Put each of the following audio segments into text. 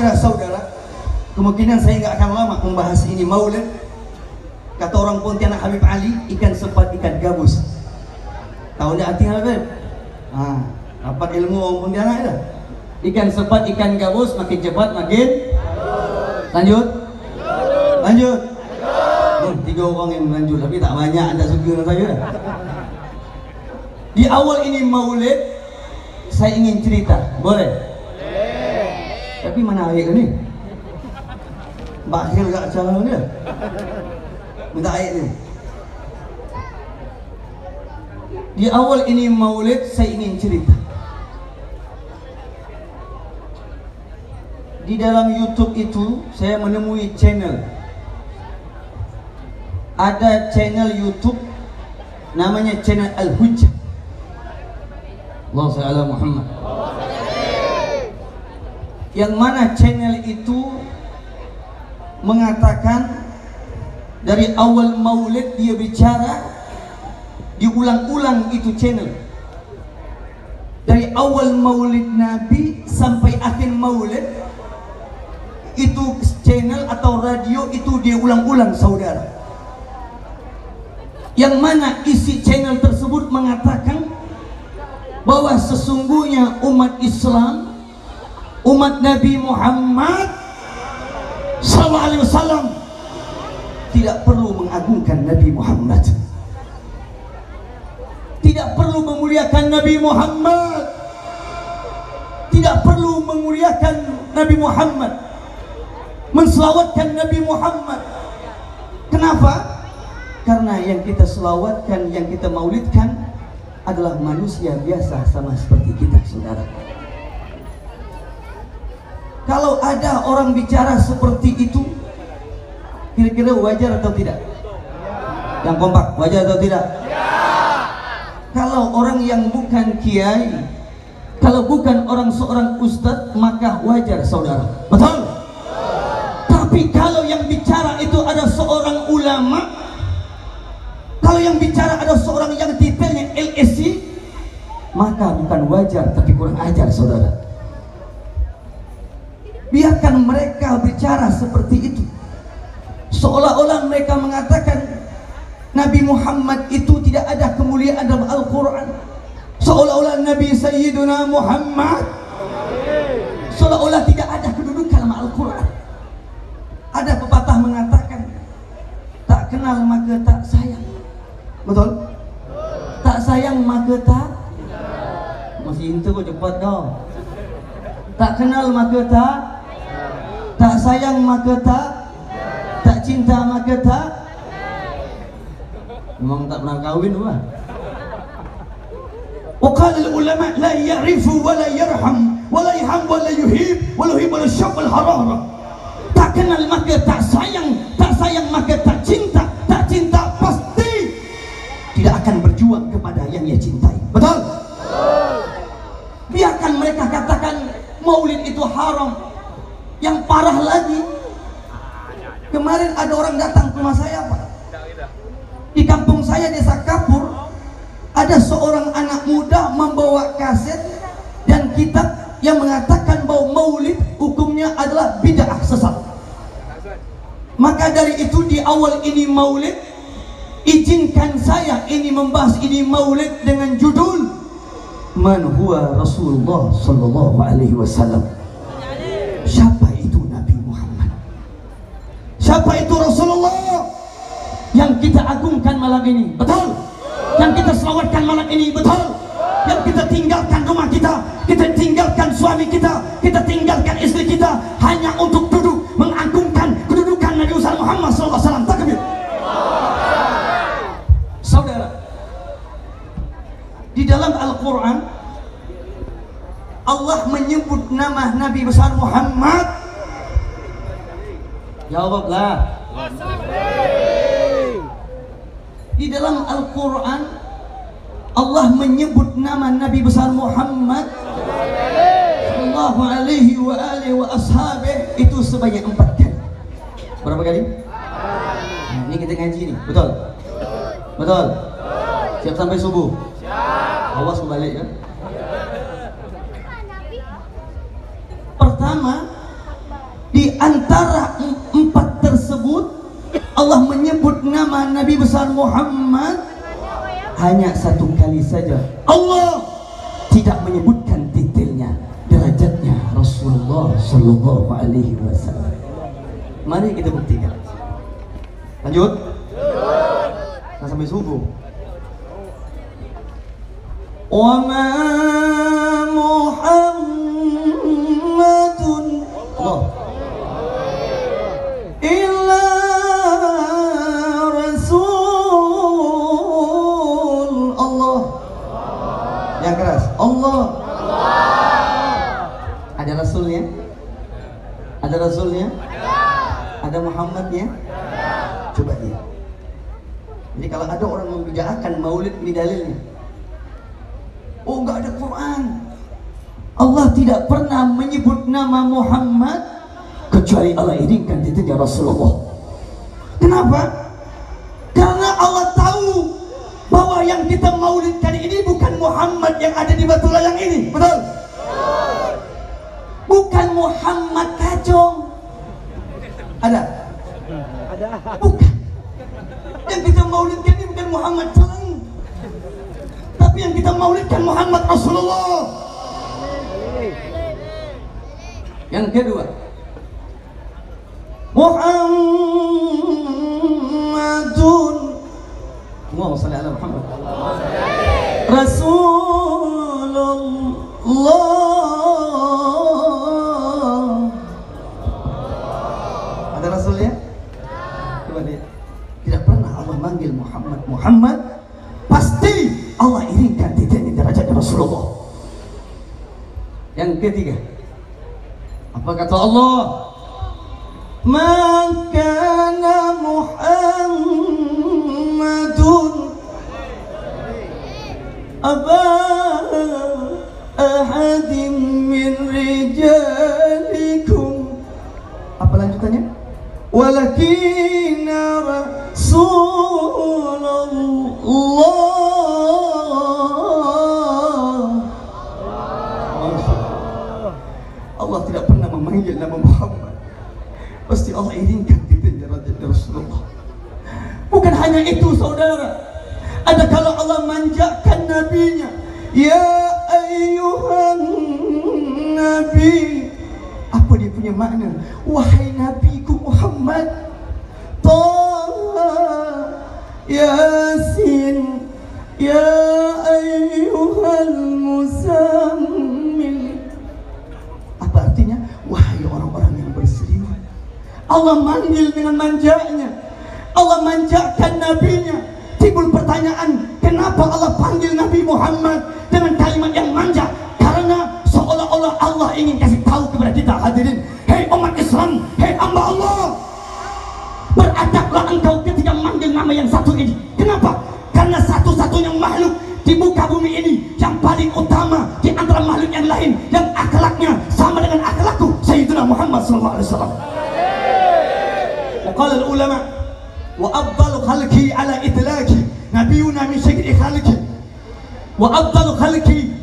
saudara-saudara, kemungkinan saya nggak akan lama membahas ini maulid. Kata orang Pontianak Habib Ali, ikan sepat ikan gabus. Tahu nggak artinya apa? Dapat ilmu orang Pontianak itu. Ikan sepat ikan gabus, makin cepat makin. Lanjut. Lanjut. Tiga orang yang lanjut, tapi tak banyak, anda suka saja. Di awal ini maulid, saya ingin cerita, boleh? Tapi mana ayat ni? Bakhil gak cara dia? Minta ayat ni. Di awal ini maulid, saya ingin cerita. Di dalam YouTube itu, saya menemui channel. Ada channel YouTube, namanya channel Al-Hujjah. Allahumma shalli ala Muhammad. Yang mana channel itu mengatakan dari awal maulid dia bicara, diulang-ulang itu channel. Dari awal maulid Nabi sampai akhir maulid, itu channel atau radio itu dia ulang-ulang, saudara. Yang mana isi channel tersebut mengatakan bahwa sesungguhnya umat Islam, umat Nabi Muhammad SAW tidak perlu mengagungkan Nabi Muhammad, tidak perlu memuliakan Nabi Muhammad, tidak perlu memuliakan Nabi Muhammad, menselawatkan Nabi Muhammad. Kenapa? Karena yang kita selawatkan, yang kita maulidkan adalah manusia biasa sama seperti kita, saudara. Kalau ada orang bicara seperti itu, kira-kira wajar atau tidak? Yang kompak, wajar atau tidak? Kalau orang yang bukan kiai, kalau bukan orang seorang ustadz, maka wajar, saudara. Betul? Tapi kalau yang bicara itu ada seorang ulama, kalau yang bicara ada seorang yang titelnya LSI, maka bukan wajar tapi kurang ajar, saudara. Biarkan mereka bicara seperti itu, seolah-olah mereka mengatakan Nabi Muhammad itu tidak ada kemuliaan dalam Al-Quran, seolah-olah Nabi Sayyiduna Muhammad, seolah-olah tidak ada kedudukan dalam Al-Quran. Ada pepatah mengatakan, tak kenal maka tak sayang. Betul? Tak sayang maka tak. Masih itu kok cepat kau. Tak kenal maka tak. Tak sayang maka tak. Tak cinta maka tak. Memang tak pernah kahwin apa? وقال العلماء لا يعرف ولا يرحم ولا يهم ولا يهيب ولا يهيب ولا شق الحرارة. Tak kenal maka tak sayang, tak sayang maka tak cinta, tak cinta pasti tidak akan berjuang kepada yang ia cintai. Betul? Biarkan mereka katakan maulid itu haram. Yang parah lagi, kemarin ada orang datang ke rumah saya, Pak. Di kampung saya, desa Kapur, ada seorang anak muda membawa kaset dan kitab yang mengatakan bahwa maulid hukumnya adalah bid'ah, sesat. Maka dari itu di awal ini maulid, izinkan saya ini membahas ini maulid dengan judul Man huwa Rasulullah sallallahu alaihi wasallam. Siapa itu Nabi Muhammad? Siapa itu Rasulullah yang kita agungkan malam ini? Betul? Yang kita selawatkan malam ini? Betul? Yang kita tinggalkan rumah kita, kita tinggalkan suami kita, kita tinggalkan istri kita hanya untuk duduk mengagungkan kedudukan Nabi Muhammad SAW. Takbir. Saudara, di dalam Al-Quran Allah menyebut nama Nabi besar Muhammad. Jawablah. Di dalam Al-Quran Allah menyebut nama Nabi besar Muhammad sallallahu alaihi wa alihi wa ashabih itu sebanyak 4 kali. Berapa kali? Nah, ini kita ngaji nih, betul? Betul? Siap sampai subuh? Siap. Awas kembali ya. Pertama, antara empat tersebut Allah menyebut nama Nabi besar Muhammad hanya satu kali saja. Allah tidak menyebutkan titilnya, derajatnya Rasulullah Sallallahu Alaihi Wasallam. Mari kita buktikan. Lanjut. Nah, sampai subuh. Wa ma Muhammadun illa Rasul Allah. Yang keras. Allah. Ada Rasulnya? Ada Rasulnya? Ada Muhammadnya? Coba dia. Jadi kalau ada orang membicarakan maulid, ini dalilnya. Oh, enggak ada Quran. Allah tidak pernah menyebut nama Muhammad kecuali Allah irinkan titiknya Rasulullah. Kenapa? Karena Allah tahu bahwa yang kita maulidkan ini bukan Muhammad yang ada di batu layang ini. Betul? Bukan Muhammad Kacong. Ada? Ada. Bukan. Yang kita maulidkan ini bukan Muhammad Celeng, tapi yang kita maulidkan Muhammad Rasulullah. Yang kedua, Muhammadun, Allahumma shalli ala Muhammad, Rasulullah. Ada Rasulnya? Coba lihat. Tidak pernah Allah manggil Muhammad Muhammad, pasti Allah iringkan titiknya derajatnya Rasulullah. Yang ketiga, apa kata Allah? Maka Muhammadun aba ahadim min rijalikum. Apa lanjutannya? Walakinna Rasulullah. Allah tidak pernah memanggil nama Muhammad, pasti Allah iringkan titiknya derajatnya Rasulullah. Bukan hanya itu saudara, ada kalau Allah manjakan nabinya, ya ayyuhan nabi. Apa dia punya makna? Wahai nabiku Muhammad. Taha, Yasin, ya ayyuhal muzammil. Apa artinya? Wahai orang-orang yang berselimut. Allah manggil dengan manjanya. Allah manjakan nabinya. Timbul pertanyaan, kenapa Allah panggil Nabi Muhammad dengan kalimat yang manja? Karena seolah-olah Allah ingin kasih tahu kepada kita hadirin, hei umat Islam, hei hamba Allah, beradablah engkau ketika manggil nama yang satu ini. Kenapa? Karena satu-satunya makhluk di muka bumi ini yang paling utama di antara makhluk yang lain, yang akhlaknya sama dengan akhlakku, Sayyidina Muhammad SAW. Waqala al-ulama wa afdalu khalqi ala itlaqi nabiyuna min syekhi khalqi, wa afdalu khalqi,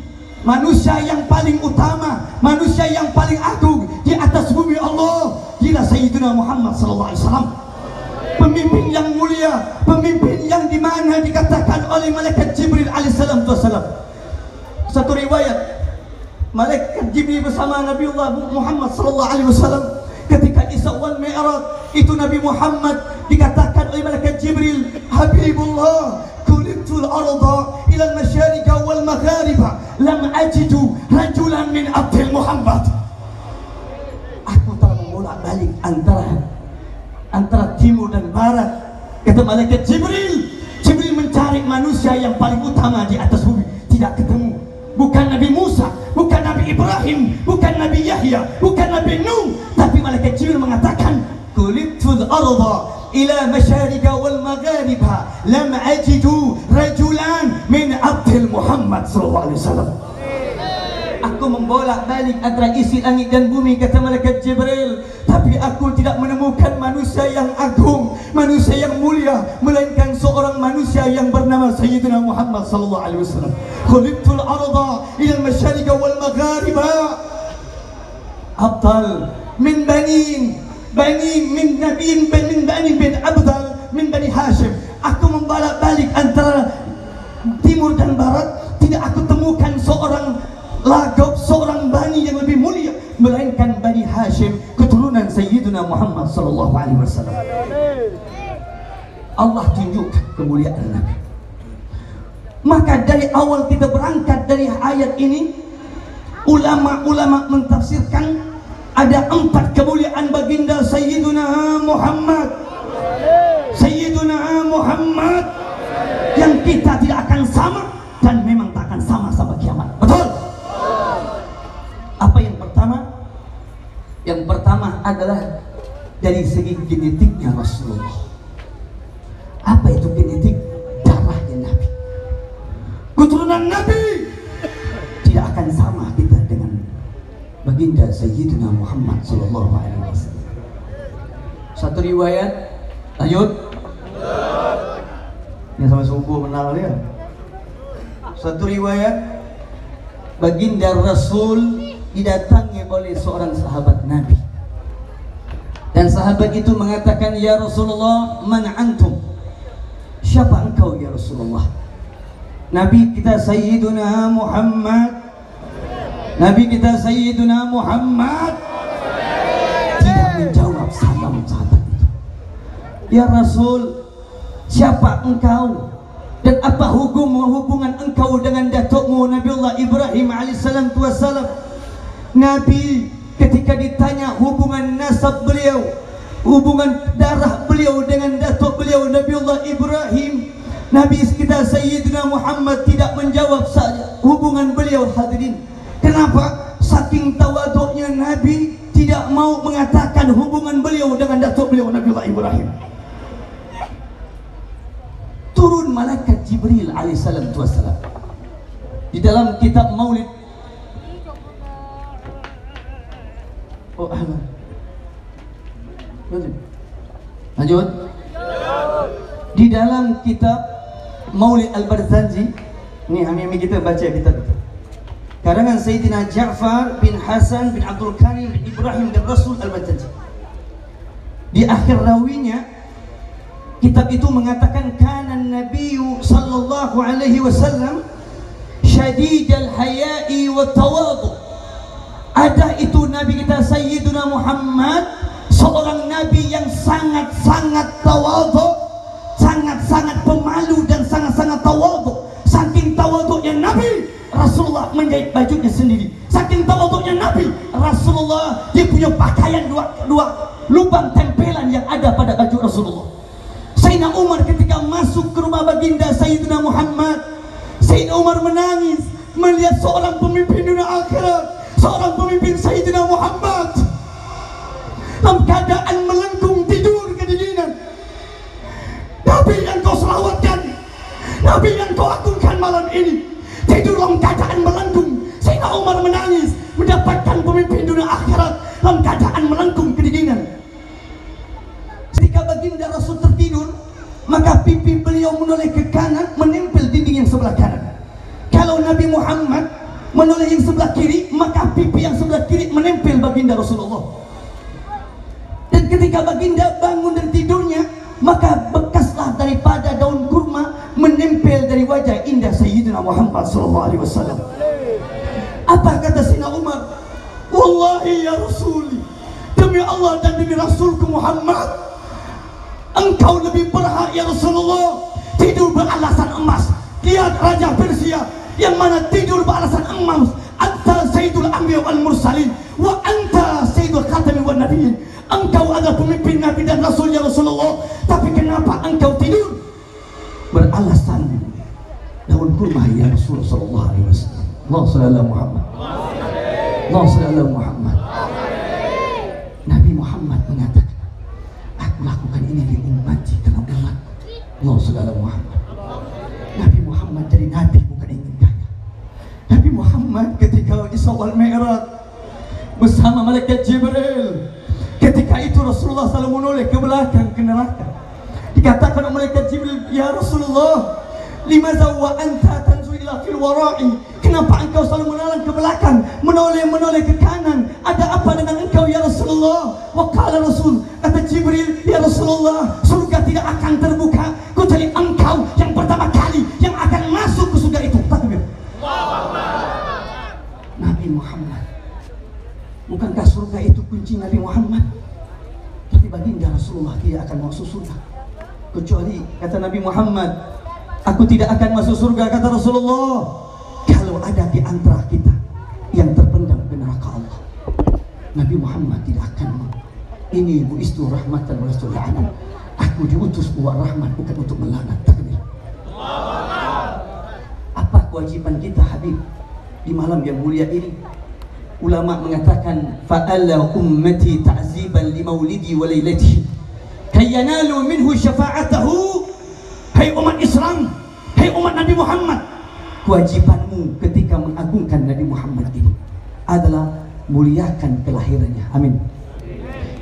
manusia yang paling utama, manusia yang paling agung di atas bumi Allah, ialah Sayyidina Muhammad SAW. Pemimpin yang mulia, pemimpin yang dimana dikatakan oleh malaikat Jibril alaihissalam. Satu riwayat, malaikat Jibril bersama Nabiullah Muhammad SAW ketika Isra wal Mi'raj, itu Nabi Muhammad dikatakan oleh malaikat Jibril, Habibullah, kulibtul arda ila al-masyariqa wal maghariba, lam ajidu rajulan min abdil Muhammad. Aku telah membolak-balik antara timur dan barat, kata malaikat Jibril. Jibril mencari manusia yang paling utama di atas bumi, tidak ketemu. Bukan Nabi Musa, bukan Nabi Ibrahim, bukan Nabi Yahya, bukan Nabi Nuh, tapi malaikat Jibril mengatakan, kulibtul arda ila masyariqa wal maghariba, lam ajidu rajulan min abdil Muhammad sallallahu alaihi wasallam. Aku membolak-balik antara isi langit dan bumi, kata malaikat Jibril, tapi aku tidak menemukan manusia yang agung, manusia yang mulia, melainkan seorang manusia yang bernama Sayyidina Muhammad sallallahu alaihi wasallam. Khulibtul arda ila al-masyariqa wal maghariba, abdal min banin min bani bin Abdal min bani Hashim. Aku membolak-balik antara timur dan barat, tidak aku temukan seorang lagop, seorang bani yang lebih mulia melainkan Bani Hashim, keturunan Sayyidina Muhammad sallallahu alaihi wasallam. Allah tunjukkan kemuliaan Nabi. Maka dari awal kita berangkat dari ayat ini, ulama-ulama mentafsirkan ada 4 kemuliaan baginda Sayyidina Muhammad. Sayyidina Muhammad yang kita tidak akan sama dan memang tak akan sama sampai kiamat. Betul? Apa yang pertama? Yang pertama adalah dari segi genetiknya Rasulullah. Apa itu genetik? Darahnya Nabi. Keturunan Nabi tidak akan sama kita dengan baginda Sayyidina Muhammad sallallahu alaihi wasallam. Satu riwayat, lanjut. Ini sama subuh menang dia. Satu riwayat, baginda Rasul didatangi oleh seorang sahabat Nabi. Dan sahabat itu mengatakan, "Ya Rasulullah, man antum?" Siapa engkau ya Rasulullah? Nabi kita Sayyiduna Muhammad. Nabi kita Sayyiduna Muhammad tidak menjawab salam sahabat itu. Ya Rasul, siapa engkau? Dan apa hubungan engkau dengan datukmu Nabiullah Ibrahim alaihissalam wassalam? Nabi ketika ditanya hubungan nasab beliau, hubungan darah beliau dengan datuk beliau Nabiullah Ibrahim, Nabi kita Sayyidina Muhammad tidak menjawab saja hubungan beliau. Hadirin, kenapa? Saking tawaduknya Nabi tidak mau mengatakan hubungan beliau dengan datuk beliau Nabiullah Ibrahim. Turun malaikat Jibril alaihissalam wassalam di dalam kitab Maulid. Oh, lanjut. Di dalam kitab Maulid Al-Barzanji, ini kami kita baca kitab itu. Karangan Sayyidina Ja'far bin Hasan bin Abdul Karim bin Ibrahim bin Rasul Al-Barzanji. Di akhir rawinya, kitab itu mengatakan kana Nabiyyu sallallahu alaihi wasallam syadidal haya'i wa tawadu. Ada itu Nabi kita Sayyidina Muhammad, seorang Nabi yang sangat-sangat tawadhu, sangat-sangat pemalu dan sangat-sangat tawadhu. Saking tawadhunya Nabi, Rasulullah menjahit bajunya sendiri. Saking tawadhunya Nabi, Rasulullah dia punya pakaian dua lubang tempelan yang ada pada baju Rasulullah. Sayyidina Umar ketika masuk ke rumah baginda Sayyidina Muhammad, Sayyidina Umar menangis melihat seorang pemimpin dunia akhirat, seorang pemimpin Sayyidina Muhammad dalam keadaan melengkung tidur kedinginan. Nabi yang kau selawatkan, Nabi yang kau agungkan malam ini tidur dalam keadaan melengkung. Sayyidina Umar menangis mendapatkan pemimpin dunia akhirat dalam keadaan melengkung kedinginan. Ketika baginda Rasul tertidur, maka pipi beliau menoleh ke kanan, menempel dinding yang sebelah kanan. Kalau Nabi Muhammad menoleh yang sebelah kiri, maka pipi yang sebelah kiri menempel baginda Rasulullah. Dan ketika baginda bangun dari tidurnya, maka bekaslah daripada daun kurma menempel dari wajah indah Sayyidina Muhammad sallallahu alaihi wasallam. Apa kata Sayyidina Umar? Wallahi ya Rasuli, demi Allah dan demi Rasulku Muhammad, engkau lebih berhak ya Rasulullah tidur beralasan emas. Lihat Raja Persia yang mana tidur beralasan emas. Anta Sayyidul Anbiya wal Mursalin wa anta Sayyidul Khatami wan Nabiyyin. Engkau adalah pemimpin Nabi dan Rasul ya Rasulullah, tapi kenapa engkau tidur beralasan daun kurma ya Rasulullah sallallahu alaihi wasallam? Allah sallallahu Muhammad. Allah sallallahu Muhammad. Nabi Muhammad mengatakan, aku lakukan ini di umatku karena umat. Allah sallallahu Muhammad. Nabi Muhammad jadi nabi bukan ingin kaya. Nabi Muhammad ketika Isra wal Mi'raj bersama malaikat Jibril, ketika itu Rasulullah selalu menoleh ke belakang ke neraka. Dikatakan oleh malaikat Jibril, ya Rasulullah, limaza wa anta tanzur ila illa fil wara'i. Kenapa engkau selalu menoleh ke belakang, menoleh ke kanan? Ada apa dengan engkau ya Rasulullah? Wa qala Rasul, kata Jibril, ya Rasulullah, surga tidak akan terbuka kecuali engkau yang pertama kali yang akan masuk ke surga itu. Takbir. Nabi Muhammad. Bukankah surga itu kunci Nabi Muhammad? Tapi baginda Rasulullah tidak akan masuk surga kecuali, kata Nabi Muhammad, aku tidak akan masuk surga, kata Rasulullah, kalau ada di antara kita yang terpendam ke neraka Allah. Nabi Muhammad tidak akan. Ini buistu rahmatan wa lil alamin. Aku diutus buat rahmat, bukan untuk melaknat. Takbir. Apa kewajiban kita Habib di malam yang mulia ini? Ulama mengatakan fa'alla ummati ta'ziban li maulidi wa lailatihi kay yanalu minhu syafa'atahu. Hai umat Islam, hai umat Nabi Muhammad, kewajibanmu ketika mengagungkan Nabi Muhammad ini adalah muliakan kelahirannya. Amin.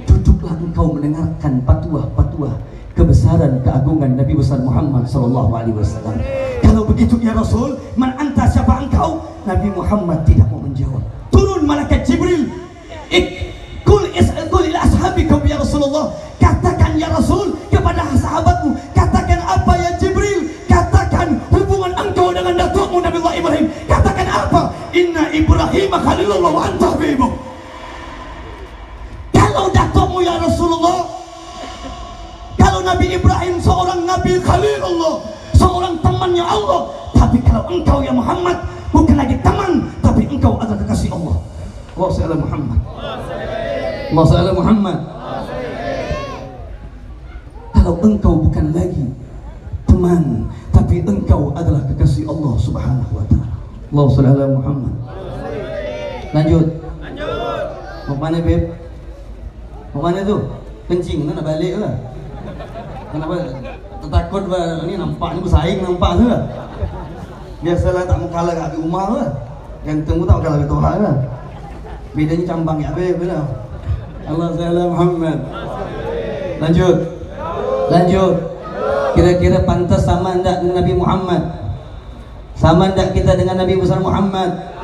Duduklah engkau mendengarkan patuah-patuah kebesaran keagungan Nabi besar Muhammad sallallahu alaihi wasallam. Kalau begitu ya Rasul, man anta, siapa engkau? Nabi Muhammad tidak mau menjawab. Turun malaikat Jibril. Qul ila ashabikum ya Rasulullah. Katakan ya Rasul kepada sahabatmu. Katakan apa ya Jibril? Katakan hubungan engkau dengan datukmu Nabi Allah Ibrahim. Katakan apa? Inna Ibrahim khalilullah wa anta habibuh. Kalau datukmu ya Rasulullah, kalau Nabi Ibrahim seorang Nabi Khalilullah, seorang temannya Allah. Tapi kalau engkau ya Muhammad bukan lagi teman, tapi engkau adalah kekasih Allah. Allah sallallahu Muhammad. Allah sallallahu Muhammad. Kalau engkau bukan lagi teman, tapi engkau adalah kekasih Allah Subhanahu wa taala. Allah sallallahu Muhammad. Lanjut. Mau mana Beb? Mau mana tu? Kencing nak balik ke? Kenapa takut bah, ni nampaknya bersaing nampak tu lah. Biasalah tak mau kalah kat rumah lah. Ganteng pun tak kalah kat Tuhan lah. Bedanya cambang ya Beb lah. Allah sallallahu Muhammad. Lanjut. Lanjut. Kira-kira pantas sama enggak dengan Nabi Muhammad? Sama enggak kita dengan Nabi besar Muhammad?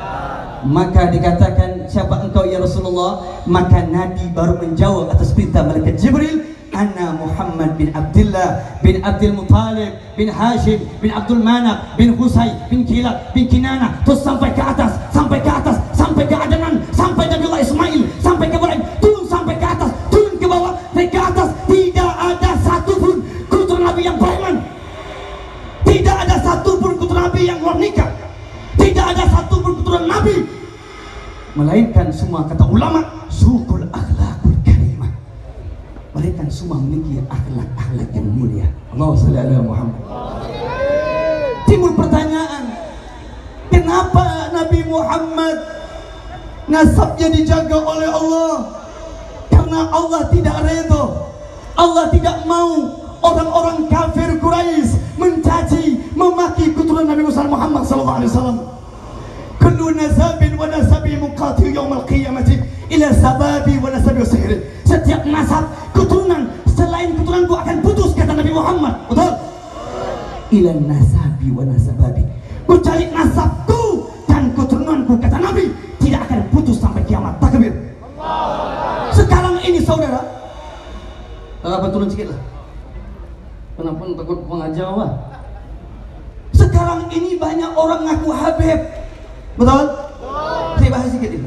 Maka dikatakan, siapa engkau ya Rasulullah? Maka Nabi baru menjawab atas perintah malaikat Jibril, ana Muhammad bin Abdullah bin Abdul Muttalib bin Hashim bin Abdul Manaf bin Husay bin Kilab bin Kinana. Terus sampai ke atas, sampai ke atas, sampai ke Adnan, sampai Nabiullah Ismail, sampai ke Ibrahim, turun sampai ke atas, turun ke bawah, naik ke atas. Tidak ada satupun keturunan Nabi yang beriman. Tidak ada satupun keturunan Nabi yang luar nikah. Tidak ada satupun keturunan Nabi, melainkan semua, kata ulama, sukul akhlakul karimah. Mereka semua memiliki akhlak-akhlak yang mulia. Allahumma shalli ala Muhammad. Timbul pertanyaan, kenapa Nabi Muhammad nasabnya dijaga oleh Allah? Karena Allah tidak redha, Allah tidak mau orang-orang kafir Quraisy mencaci, memaki keturunan Nabi besar Muhammad sallallahu alaihi wasallam. Kullu nasabin wa nasabi muqatil yaumil qiyamati ila sababi wa nasabi wa sihri. Setiap nasab, keturunan selain keturunanku akan putus, kata Nabi Muhammad. Betul? Ila nasabi wa nasababi. Ku cari nasabku dan keturunanku, kata Nabi, tidak akan putus sampai kiamat. Takbir. Sekarang ini saudara, apa turun sikit lah. Kenapa takut pengajar apa? Sekarang ini banyak orang ngaku Habib. Betul? Saya bahas sedikit ini.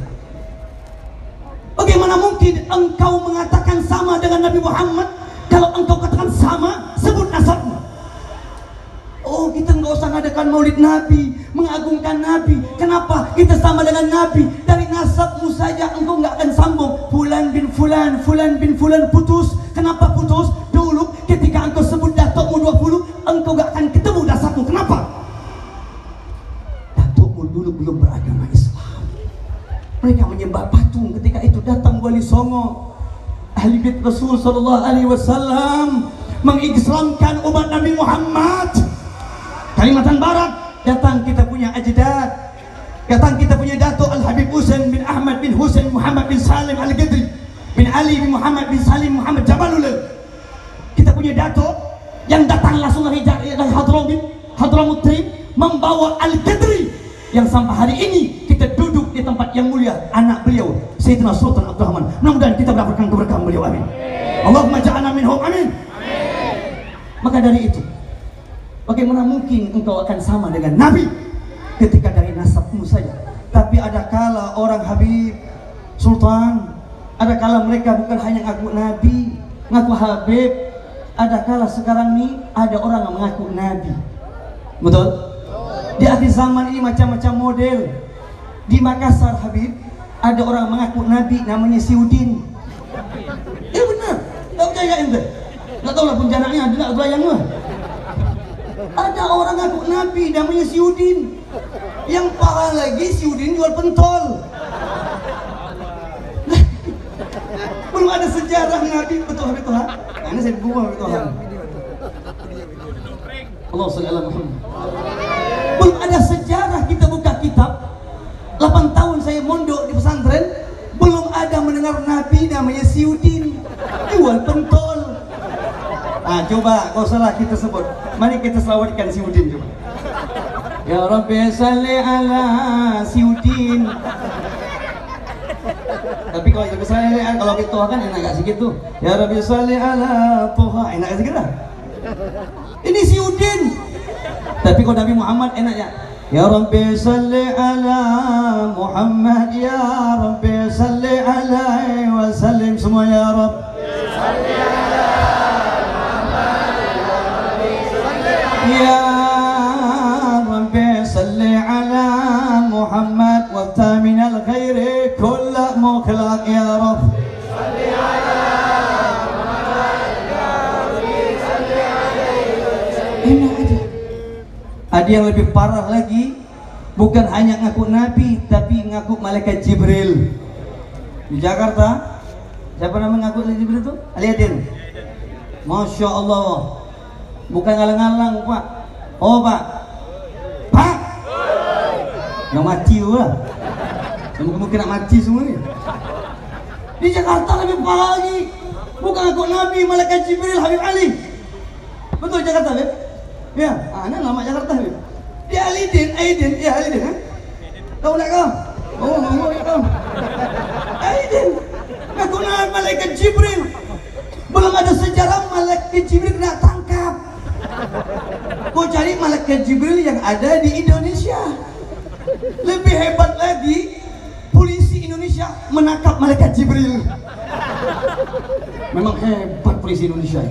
Bagaimana mungkin engkau mengatakan sama dengan Nabi Muhammad? Kalau engkau katakan sama, sebut nasabmu. Oh, kita nggak usah ngadakan maulid Nabi, mengagungkan Nabi. Kenapa? Kita sama dengan Nabi. Dari nasabmu saja engkau nggak akan sambung. Fulan bin Fulan, Fulan bin Fulan putus. Kenapa putus? Dulu ketika engkau sebut datukmu 20, engkau nggak akan ketemu nasabmu. Kenapa? Datukmu dulu belum beragama Islam. Mereka menyembah patung. Ketika itu datang Wali Songo, ahli bait Rasul sallallahu alaihi wasallam, mengislamkan umat Nabi Muhammad. Kalimantan Barat, datang kita punya ajdad, datang kita punya Datuk Al-Habib Husain bin Ahmad bin Husain Muhammad bin Salim Al-Qadri bin Ali bin Muhammad bin Salim Muhammad Jabalullah. Kita punya Datuk yang datang langsung dari Hadramut Trim, membawa Al-Qadri yang sampai hari ini kita duduk di tempat yang mulia, anak beliau Sayyidina Sultan Abdul Rahman. Mudah-mudahan kita mendapatkan keberkahan beliau, amin. Allahumma ja'alna minhum, amin. Maka dari itu, bagaimana mungkin engkau akan sama dengan Nabi ketika dari nasabmu saja? Tapi ada kala orang Habib Sultan, ada kala mereka bukan hanya ngaku Nabi, ngaku Habib. Ada kala sekarang nih ada orang yang mengaku Nabi. Betul? Di akhir zaman ini macam-macam model. Di Makassar Habib ada orang mengaku Nabi namanya Siudin. Ya benar, tak percaya ente? Tak tahu lah penjananya ada tak bayang mah. Ada orang ngaku Nabi namanya Siudin. Yang parah lagi Siudin jual pentol. Belum ada sejarah Nabi, betul Habib Tuhan. Ini saya buang Habib Tuhan. Allah sallallahu alaihi wasallam. Belum ada sejarah, kita buka kitab. 8 tahun saya mondok di pesantren, belum ada mendengar Nabi namanya Siudin jual pentol. Ah, coba kau salah kita sebut. Mari kita selawatkan Siudin coba. Ya Rabbi salli ala Siudin. Tapi kalau Rabbi salli ala, kalau kita kan enak gak segitu. Ya Rabbi salli ala Toha, enak gak segitu. Ini Siudin. Tapi kalau Nabi Muhammad enak ya. Ya Rabbi salli ala Muhammad, ya Rabbi salli alaihi wa sallim. Semua ya Rabbi salli ala Muhammad, ya Rabbi salli ala Muhammad wa tamin al-khairi kull mukhlaq ya Rabbi salli ala Muhammad, ya Rabbi salli alaihi wa sallim. Enak aja. Ada yang lebih parah lagi, bukan hanya ngaku Nabi tapi ngaku malaikat Jibril. Di Jakarta siapa nama ngaku Jibril itu? Aliadin. Masya Allah, bukan ngalang-ngalang Pak. Oh Pak, Pak nggak mati lah, mungkin nak mati semua ni. Di Jakarta lebih parah lagi, bukan ngaku Nabi, malaikat Jibril, Habib Ali. Betul Jakarta Habib? Ya, ini lama Jakarta Habib. Di Aidin, ya Aidin kan? Tahu tak kau? Oh, ngomong tak kau? Aidin, ngaku Nabi malaikat Jibril. Belum ada sejarah malaikat Jibril kena tangkap. Kau cari malaikat Jibril yang ada di Indonesia. Lebih hebat lagi, polisi Indonesia menangkap malaikat Jibril. Memang hebat polisi Indonesia.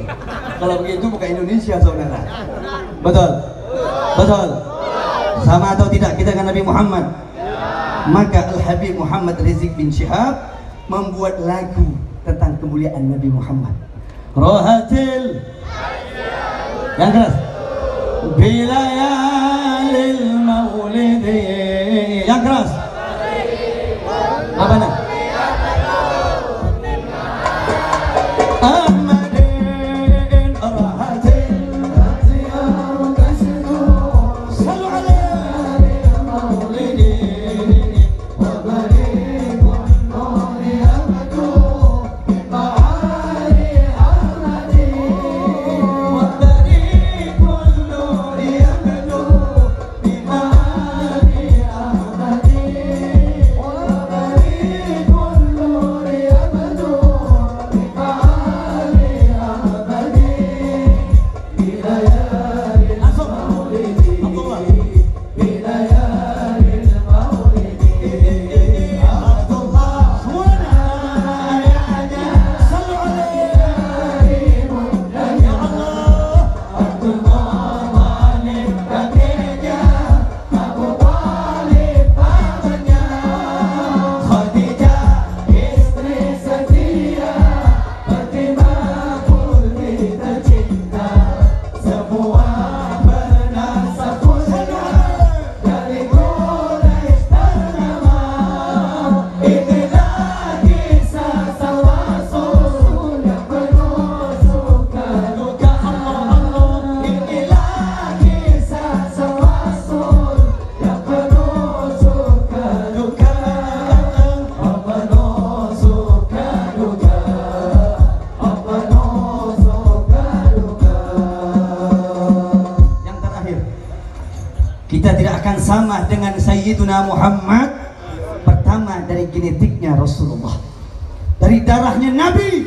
Kalau begitu bukan Indonesia saudara. Betul? Betul? Sama atau tidak kita dengan Nabi Muhammad? Maka Al-Habib Muhammad Rizik bin Syihab membuat lagu tentang kemuliaan Nabi Muhammad. Rohatil yang keras. Bilayalil maulidi yang keras. Apa nak? kita tidak akan sama dengan Sayyiduna Muhammad. Pertama dari genetiknya Rasulullah, dari darahnya Nabi.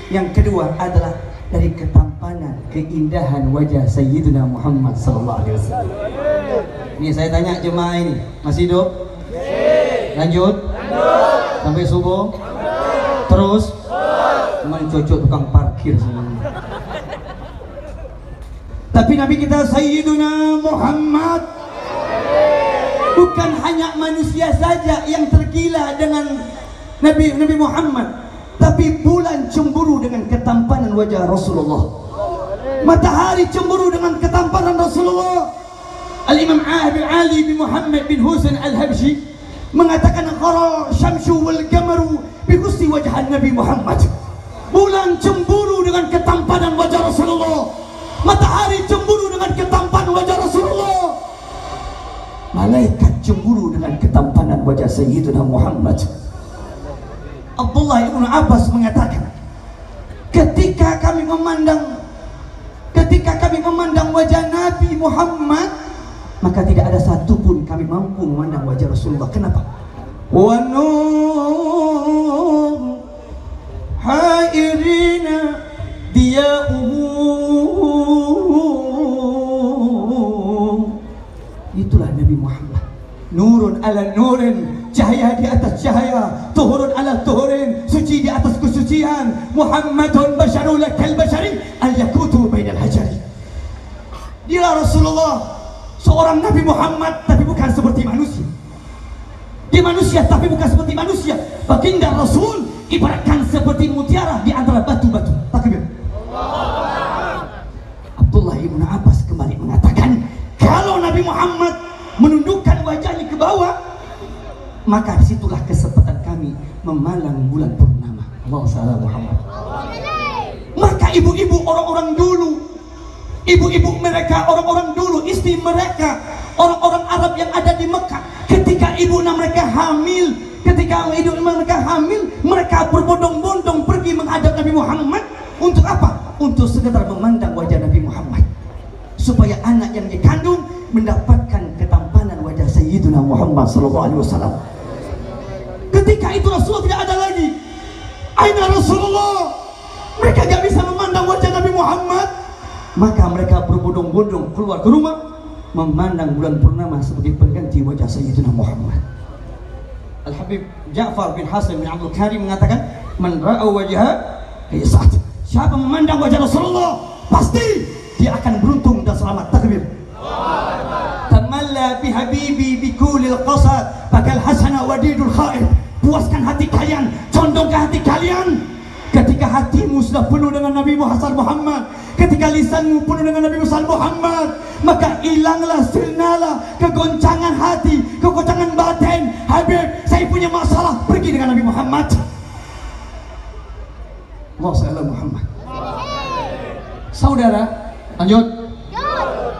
Yang kedua adalah dari ketampanan, keindahan wajah Sayyiduna Muhammad sallallahu alaihi wasallam. Ini saya tanya jemaah ini, masih hidup? Lanjut? Sampai subuh? Terus? Cuma cocok tukang parkir semuanya. Tapi Nabi kita Sayyiduna Muhammad bukan hanya manusia saja yang tergila dengan Nabi Muhammad, tapi bulan cemburu dengan ketampanan wajah Rasulullah, matahari cemburu dengan ketampanan Rasulullah. Al-Imam Ali bin Muhammad bin Husain Al-Habsyi mengatakan qara syamsu wal qamaru bi husni wajah Nabi Muhammad. Bulan cemburu dengan ketampanan wajah Rasulullah, matahari cemburu dengan ketampanan wajah Rasulullah, malaikat cemburu dengan ketampanan wajah Sayyidina Muhammad. Abdullah ibn Abbas mengatakan, ketika kami memandang wajah Nabi Muhammad, maka tidak ada satupun kami mampu memandang wajah Rasulullah. Kenapa? Wa nur hairina diya'uhu. Itulah Nabi Muhammad. Nurun ala nurin, cahaya di atas cahaya, tuhurun ala tuhurin, suci di atas kesucian. Muhammadun basyarul kal basyari, al yakutu bainal hajari. Dia Rasulullah, seorang Nabi Muhammad, tapi bukan seperti manusia. Dia manusia tapi bukan seperti manusia. Baginda Rasul ibaratkan seperti mutiara di antara batu-batu. Takbir. Abdullah ibn Abbas kembali mengatakan, kalau Nabi Muhammad menundukkan wajahnya ke bawah, maka disitulah kesempatan kami memalang bulan purnama. Allahumma shalli ala Muhammad. Maka ibu-ibu orang-orang dulu, ibu-ibu mereka orang-orang dulu, istri mereka orang-orang Arab yang ada di Mekah, ketika mereka hamil, mereka berbondong-bondong pergi menghadap Nabi Muhammad. Untuk apa? Untuk sekedar memandang wajah Nabi Muhammad, supaya anak yang dikandung mendapatkan ketampanan wajah Sayyidina Muhammad sallallahu alaihi wasallam. Ketika itu Rasulullah tidak ada lagi. Aina Rasulullah? Mereka gak bisa memandang wajah Nabi Muhammad, maka mereka berbondong-bondong keluar ke rumah memandang bulan purnama sebagai pengganti wajah Sayyidina Muhammad. Al-Habib Ja'far bin Hasan bin Abdul Karim mengatakan, man ra'a wajha yas'ad. Siapa memandang wajah Rasulullah, pasti dia akan beruntung dan selamat. Takbir. Tamalla bi habibi bi kulil qasad bakal hasana wadidul khair. Puaskan hati kalian, condongkan hati kalian. Ketika hatimu sudah penuh dengan Nabi Muhammad, ketika lisanmu penuh dengan Nabi Muhammad, maka hilanglah, sirnalah kegoncangan hati, kegoncangan batin. Habib, saya punya masalah, pergi dengan Nabi Muhammad. Allahumma shalli ala Muhammad. Saudara, lanjut.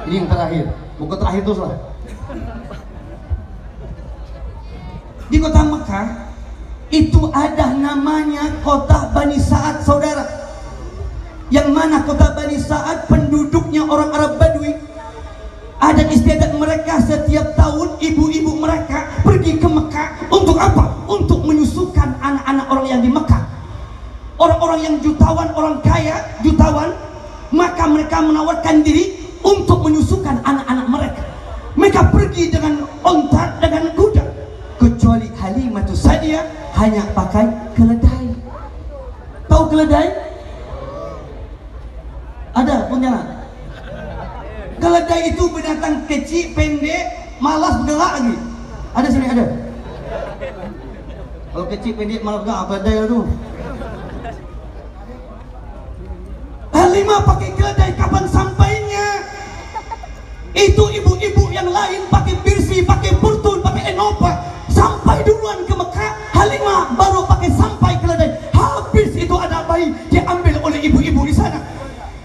Ini yang terakhir, buku terakhir itu salah. Di kota Mekah itu ada namanya kota Bani Sa'ad, saudara. Yang mana kota Bani Sa'ad penduduknya orang Arab Badui. Adat istiadat mereka setiap tahun ibu-ibu mereka pergi ke Mekah. Untuk apa? Untuk menyusukan anak-anak orang yang di Mekah. Orang-orang yang jutawan, orang kaya, jutawan, maka mereka menawarkan diri untuk menyusukan anak-anak mereka. Mereka pergi dengan onta, dengan kuda. Kecuali Halimatus Sa'diyah hanya pakai keledai. Tahu keledai? Ada punya. Keledai itu binatang kecil, pendek, malas bergerak lagi. Ada sini ada. Kalau kecil, pendek, malas bergerak, apa keledai itu? Halimah pakai keledai, kapan sampainya? Itu ibu-ibu yang lain pakai birsi, pakai purtun, pakai enopa. Sampai duluan ke Mekah, Halimah baru pakai sampai keledai. Habis itu ada bayi diambil oleh ibu-ibu di sana.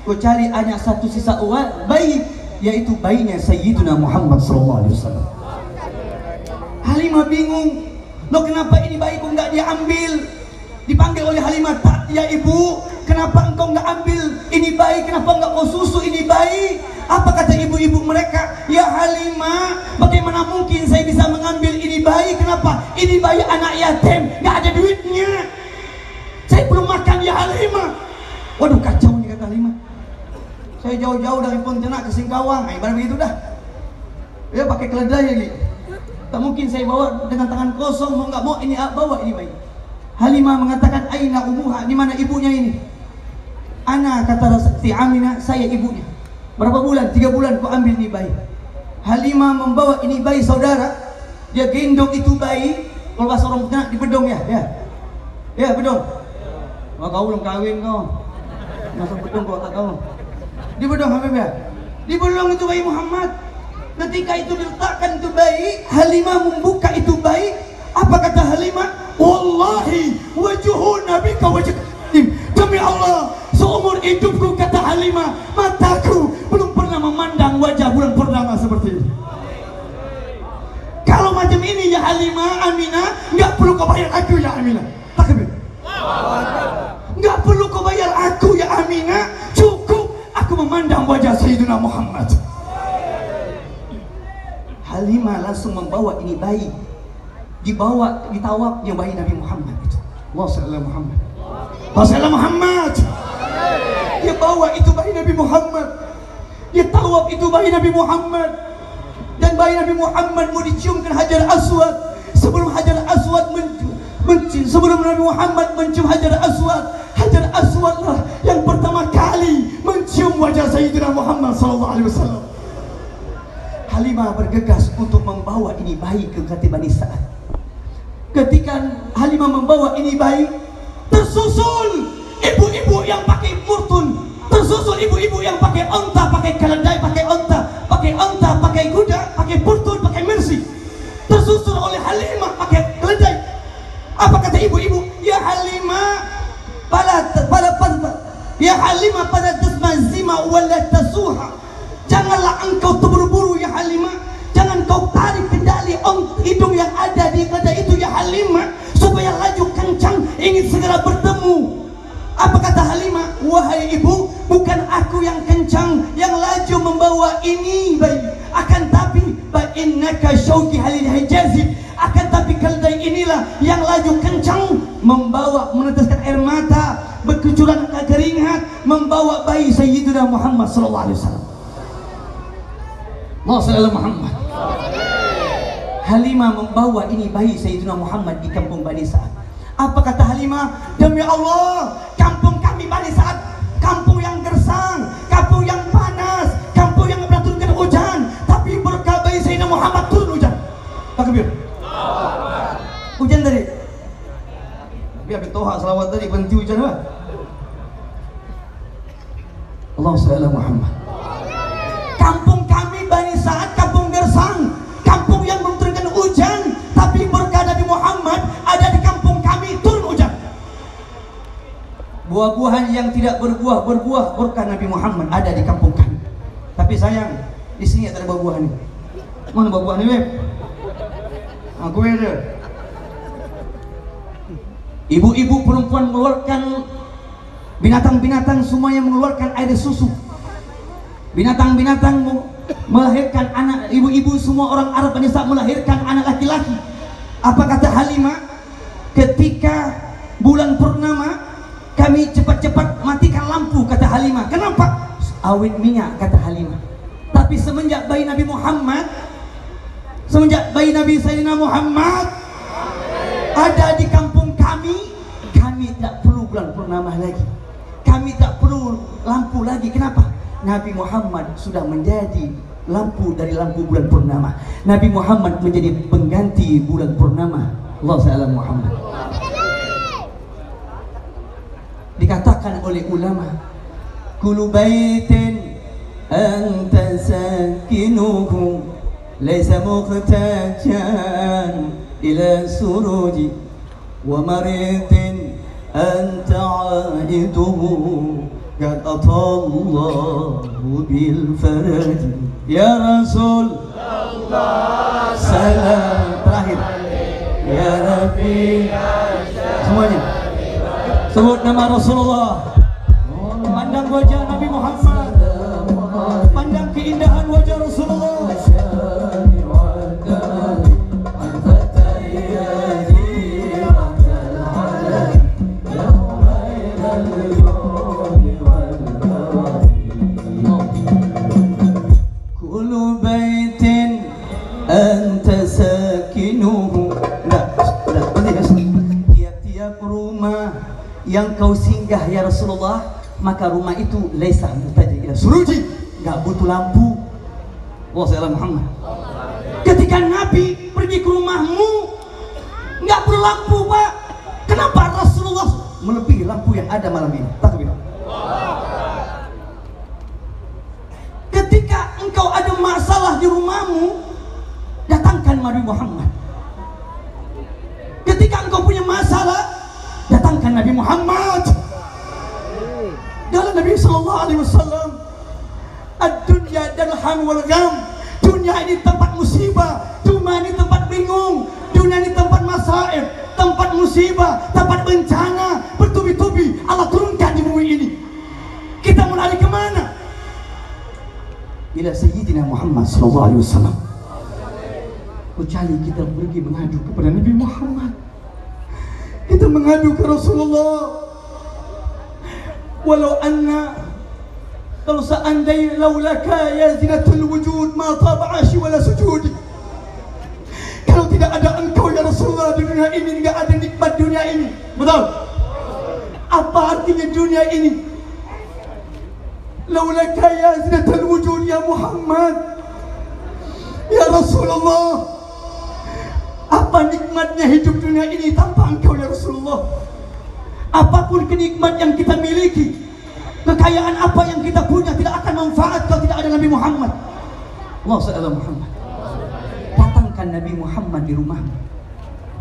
Kecuali hanya satu sisa bayi, yaitu bayinya Sayyidina Muhammad SAW. Halimah bingung, loh kenapa ini bayiku nggak diambil? Dipanggil oleh Halimah, tak ya ibu, kenapa engkau nggak ambil ini bayi? Kenapa nggak kau susu ini bayi? Apa kata ibu-ibu mereka? Ya Halimah, bagaimana mungkin saya bisa mengambil ini bayi? Kenapa? Ini bayi anak yatim, gak ada duitnya. Saya belum makan ya Halimah. Waduh, kacau nih kata Halimah. Saya jauh-jauh dari Pontianak ke Singkawang, ibarat begitu dah. Ya pakai keledai lagi. Tak mungkin saya bawa dengan tangan kosong, mau nggak mau ini bawa ini bayi. Halimah mengatakan, aina umuha, di mana ibunya ini? Ana, kata si Aminah, saya ibunya. Berapa bulan? 3 bulan ku ambil ini bayi. Halimah membawa ini bayi saudara. Dia gendong itu bayi. Kalau bahasa orang Pontianak di bedong ya, ya bedong. Wah, kau belum kawin kau. Masuk bedong kau tak tahu. Di bedong Habib ya. Di bedong itu bayi Muhammad. Ketika itu diletakkan itu bayi, Halimah membuka itu bayi. Apa kata Halimah? Wallahi wajuhu nabika wajh. Demi Allah, seumur hidupku, kata Halimah, mataku belum pernah memandang wajah bulan purnama seperti ini. Kalau macam ini ya Halimah, Aminah, nggak perlu kau bayar aku ya Aminah. Takbir. Nggak perlu kau bayar aku ya Aminah. Cukup aku memandang wajah Sayyidina Muhammad. Halimah langsung membawa ini bayi. Dibawa, ditawafnya bayi Nabi Muhammad itu. Allahumma shalli Muhammad. Allahumma Muhammad. Dia bawa itu bayi Nabi Muhammad. Dia tawaf itu bayi Nabi Muhammad. Dan bayi Nabi Muhammad mau diciumkan Hajar Aswad. Sebelum Hajar Aswad sebelum Nabi Muhammad mencium Hajar Aswad, Hajar Aswad lah yang pertama kali mencium wajah Sayyidina Muhammad SAW. Halimah bergegas untuk membawa ini bayi ke Khatib Bani Sa'ad. Ketika Halimah membawa ini bayi, tersusul ibu-ibu yang pakai murtun, tersusul ibu-ibu yang pakai onta, pakai keledai, pakai onta, pakai kuda, pakai murtun, pakai mercy. Tersusul oleh Halimah pakai keledai. Apa kata ibu-ibu? Ya Halimah, ya Halimah, pada tasmazima wala tasuha. Janganlah engkau terburu-buru ya Halimah. Jangan kau tarik kendali hidung yang ada di keledai itu ya Halimah, supaya laju kencang ingin segera bertemu. Apa kata Halimah? Wahai ibu, bukan aku yang kencang yang laju membawa ini bayi, akan tapi innaka syauki halil hijazib, akan tapi keledai inilah yang laju kencang membawa, meneteskan air mata, berkecuran keringat, membawa bayi Sayyidina Muhammad sallallahu alaihi wasallam. Allahumma Muhammad. Halimah membawa ini bayi Sayyidina Muhammad di kampung Bani Sa'ad. Apa kata Halimah? Demi Allah, kampung kami Bani Sa'ad, kampung yang gersang, kampung yang panas, kampung yang pernah turunkan hujan, tapi berkah bayi Sayyidina Muhammad turun hujan. Takbir. Hujan tadi. Biar bertoha selawat tadi berhenti hujan apa? Allahumma Muhammad. Kampung kami Bani Sa'ad, kampung gersang, kampung yang belum turunkan hujan, tapi berkah Nabi Muhammad ada di kampung kami turun hujan. Buah-buahan yang tidak berbuah berkah Nabi Muhammad ada di kampung kami. Tapi sayang, di sini ada buah-buahan ini. Mana buah-buahan ini, Beb? Aku ada. Ibu-ibu perempuan mengeluarkan binatang-binatang semua yang mengeluarkan air susu. Binatang-binatang melahirkan anak, ibu-ibu semua orang Arab Bani Sa'ad melahirkan anak laki-laki. Apa kata Halimah? Ketika bulan purnama kami cepat-cepat matikan lampu, kata Halimah. Kenapa? Awet minyak, kata Halimah. Tapi semenjak bayi Nabi Muhammad, semenjak bayi Nabi Sayyidina Muhammad ada di kampung kami, kami tidak perlu bulan purnama lagi, kami tak perlu lampu lagi. Kenapa? Nabi Muhammad sudah menjadi lampu dari lampu bulan purnama. Nabi Muhammad menjadi pengganti bulan purnama. Allahumma Muhammad. Dikatakan oleh ulama, kullu baitin anta sakinuhu laysa muhtajan ila suruji wa maridin anta aiduhu qad atallahu bil faraj ya Rasul Allah salam. Terakhir ya Rabbi, semuanya sebut nama Rasulullah, pandang wajah Nabi Muhammad, pandang ke keindahan wajah Rasulullah. Kullu baitin anta sakinuhu. Tiap-tiap rumah yang kau singgah ya Rasulullah, maka rumah itu laisa muhtaji ila suruji, enggak butuh lampu. Wasallam Muhammad. Ketika Nabi pergi ke rumahmu, enggak perlu lampu, Pak. Kenapa Rasulullah melebihi lampu yang ada malam ini? Takbir. Ketika engkau ada masalah di rumahmu, datangkan Nabi Muhammad. Ketika engkau punya masalah, datangkan Nabi Muhammad. Kata Nabi sallallahu alaihi wasallam, "Ad-dunya dalham wal gham." Dunia ini tempat musibah, dunia ini tempat bingung, dunia ini tempat masaib, tempat musibah, tempat bencana, bertubi-tubi Allah turunkan di bumi ini. Kita mau lari kemana? Ila Sayyidina Muhammad sallallahu alaihi wasallam. Kecuali kita pergi mengadu kepada Nabi Muhammad, kita mengadu ke Rasulullah. Walau anna, kalau seandainya laulaka ya zinatul wujud ma taba ashi wala sujud. Kalau tidak ada engkau ya Rasulullah di dunia ini, enggak ada nikmat dunia ini. Betul? Apa artinya dunia ini? Laulaka ya zinatul wujud ya Muhammad, ya Rasulullah. Apa nikmatnya hidup dunia ini tanpa engkau ya Rasulullah? Apapun kenikmat yang kita miliki, kekayaan apa yang kita punya tidak akan manfaat kalau tidak ada Nabi Muhammad. Allah SWT Muhammad. Datangkan Nabi Muhammad di rumahmu.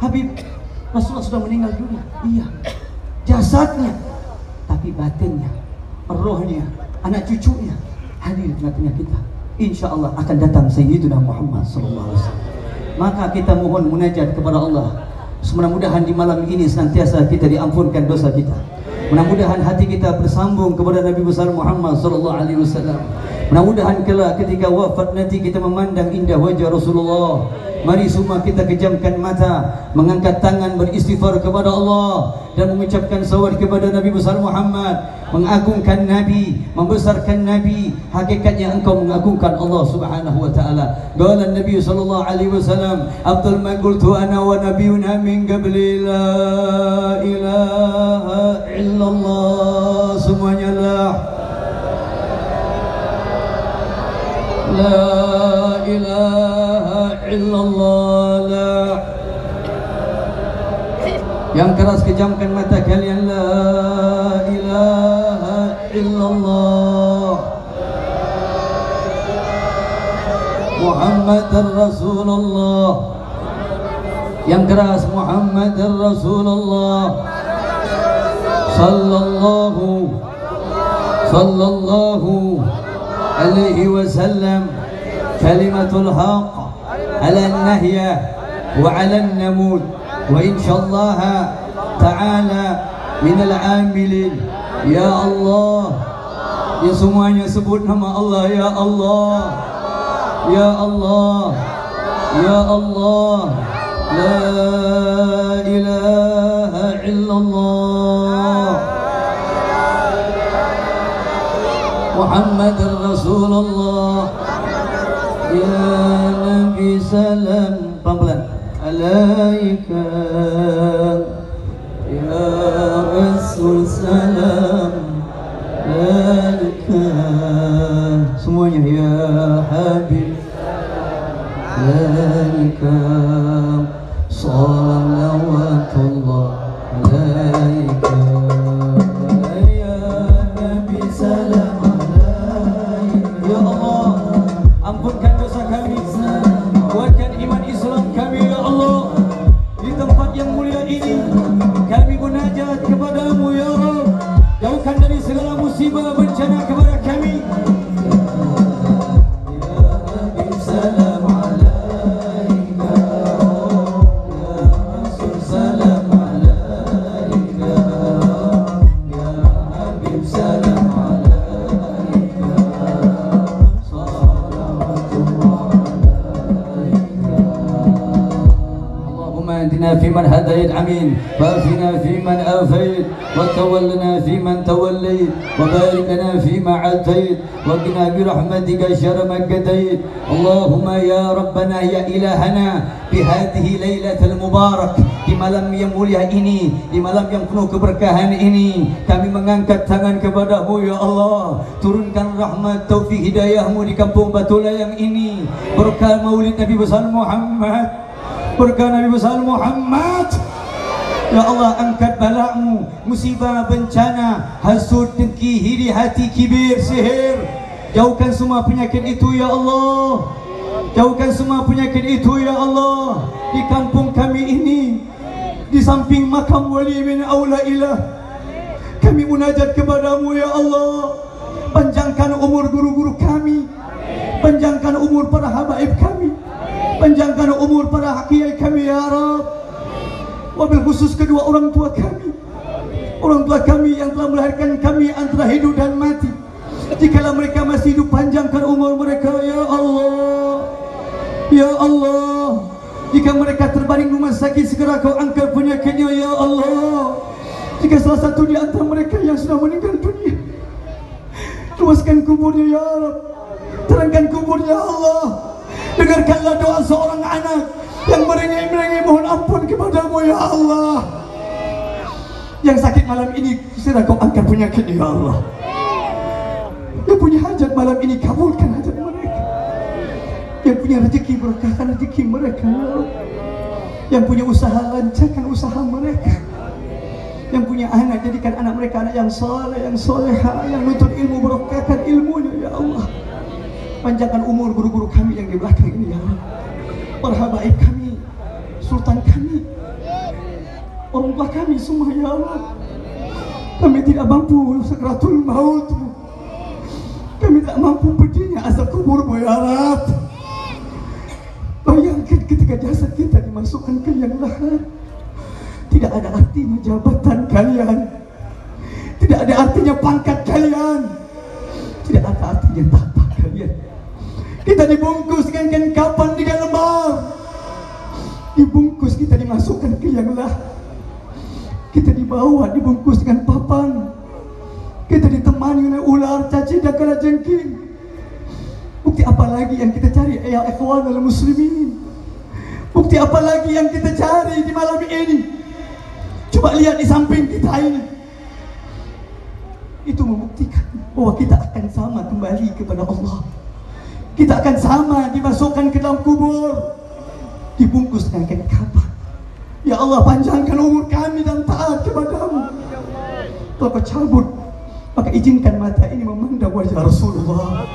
Habib, Rasulullah sudah meninggal dunia. Iya, jasadnya, tapi batinnya, rohnya, anak cucunya hadir di tengah-tengah kita. Insya Allah akan datang Sayyidina Muhammad SAW. Maka kita mohon munajat kepada Allah. Mudah-mudahan di malam ini senantiasa kita diampunkan dosa kita. Mudah-mudahan hati kita bersambung kepada Nabi besar Muhammad sallallahu alaihi wasallam. Mudah-mudahan kelak ketika wafat nanti kita memandang indah wajah Rasulullah. Mari semua kita kejamkan mata, mengangkat tangan beristighfar kepada Allah dan mengucapkan salawat kepada Nabi besar Muhammad, mengagungkan Nabi, membesarkan Nabi. Hakikatnya engkau mengagungkan Allah Subhanahu wa taala. Qala Nabi sallallahu alaihi wasallam, "Afdal ma qultu ana wa nabiyyuna min qabli la ilaha illallah." Semuanya la ilaha illallah, la. Yang keras kejamkan mata kalian, la ilaha illallah Muhammadar Rasulullah. Yang keras, Muhammadar Rasulullah sallallahu alaihi wasallam. Kalimatul haq ala nahya wa ala namud, wa insyaallah ta'ala minal amilin. Ya Allah, ya semuanya sebut nama Allah. Ya Allah, ya Allah, ya Allah. La ilaha illallah Muhammadur Rasulullah. Ya Nabi salam, pelan-pelan. Alaika ya Rasul salam, alaika. Semuanya ya Habib, alaika salawatullah alaika. Ya Nabi salam alaika. Ya Allah, ampunkan dosa kami, kuatkan iman Islam kami ya Allah. Di tempat yang mulia ini kami munajat kepadamu ya Allah. Jauhkan dari segala musibah bencana kepada kami. Ya Habib salam alaika, ya Rasul salam alaika, ya Habib salam alaika. واهدنا فيمن هديت آمين وعافنا فيمن عافيت وتولنا فيمن توليت وبارك لنا فيما عطيت وقنا برحمتك شر ما قضيت اللهم يا ربنا يا إلهنا بهذه ليلة المبارك di malam yang mulia ini, di malam yang penuh keberkahan ini, kami mengangkat tangan kepadamu ya Allah. Turunkan rahmat taufik hidayahmu di kampung Batu Layang ini, berkah maulid Nabi besar Muhammad, berkah Nabi besar Muhammad. Ya Allah, angkat balakmu, musibah, bencana, hasud, dengki, iri hati, kibir, sihir. Jauhkan semua penyakit itu ya Allah. Jauhkan semua penyakit itu ya Allah. Di kampung kami ini, di samping makam wali min aula ilah, kami munajat kepadamu ya Allah. Panjangkan umur guru-guru kami, panjangkan umur para habaib kami, panjangkan umur para kiai kami ya Rabb. Wabil khusus kedua orang tua kami yang telah melahirkan kami antara hidup dan mati. Jikalau mereka masih hidup, panjangkan umur mereka ya Allah. Ya Allah, jika mereka terbaring rumah sakit, segera kau angkat penyakitnya ya Allah. Jika salah satu di antara mereka yang sudah meninggal dunia, luaskan kuburnya ya Rabb, terangkan kuburnya ya Allah. Dengarkanlah doa seorang anak yang merengek-merengek mohon ampun kepadamu ya Allah. Yang sakit malam ini, segera kau angkat penyakitnya ya Allah. Yang punya hajat malam ini, kabulkan hajat mereka. Yang punya rezeki, berkahkan rezeki mereka. Yang punya usaha, lancarkan usaha mereka. Yang punya anak, jadikan anak mereka anak yang soleh, yang soleha, yang nuntut ilmu, berkahkan ilmunya ya Allah. Panjangkan umur guru-guru kami yang di belakang ini ya Allah. Para habaib kami, sultan kami, orang tua kami semua ya Allah. Kami tidak mampu sakratul maut, kami tak mampu pedihnya azab kuburmu ya Rabb. Bayangkan ketika jasad kita dimasukkan ke liang lahat, tidak ada artinya jabatan kalian, tidak ada artinya pangkat kalian, tidak ada artinya tapak kalian. Kita dibungkus dengan kain kapan, dengan lembar, dibungkus, kita dimasukkan ke liang lahat, kita dibawa dibungkus dengan papan, kita ditemani oleh ular, cacing dan kalajengking. Bukti apa lagi yang kita cari ya ikhwan wal muslimin? Bukti apa lagi yang kita cari di malam ini? Coba lihat di samping kita ini. Itu membuktikan bahwa kita akan sama kembali kepada Allah. Kita akan sama dimasukkan ke dalam kubur, dibungkus dengan kain kapan. Ya Allah, panjangkan umur kami dan taat kepadamu. Kalau kau cabut, maka izinkan mata ini memandang wajah Rasulullah.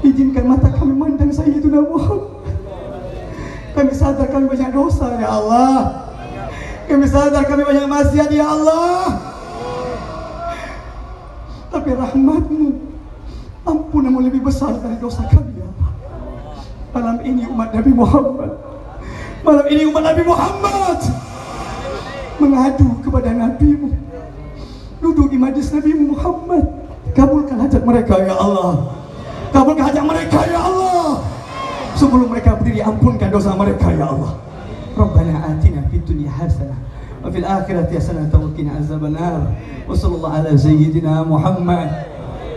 Izinkan mata kami memandang Sayyidina Muhammad. Kami sadar kami banyak dosa ya Allah. Kami sadar kami banyak maksiat ya Allah. Tapi rahmat-Mu, ampunanmu lebih besar dari dosa kami ya Allah. Malam ini umat Nabi Muhammad, malam ini umat Nabi Muhammad mengadu kepada Nabi-Mu, duduk di majlis Nabi Muhammad. Kabulkan hajat mereka ya Allah. Kabulkan hajat mereka ya Allah. Sebelum mereka berdiri, ampunkan dosa mereka ya Allah. Rabbana atina fid dunya hasanah wa fil akhirati hasanah wa qina azabannar. Wa sallallahu ala sayyidina Muhammad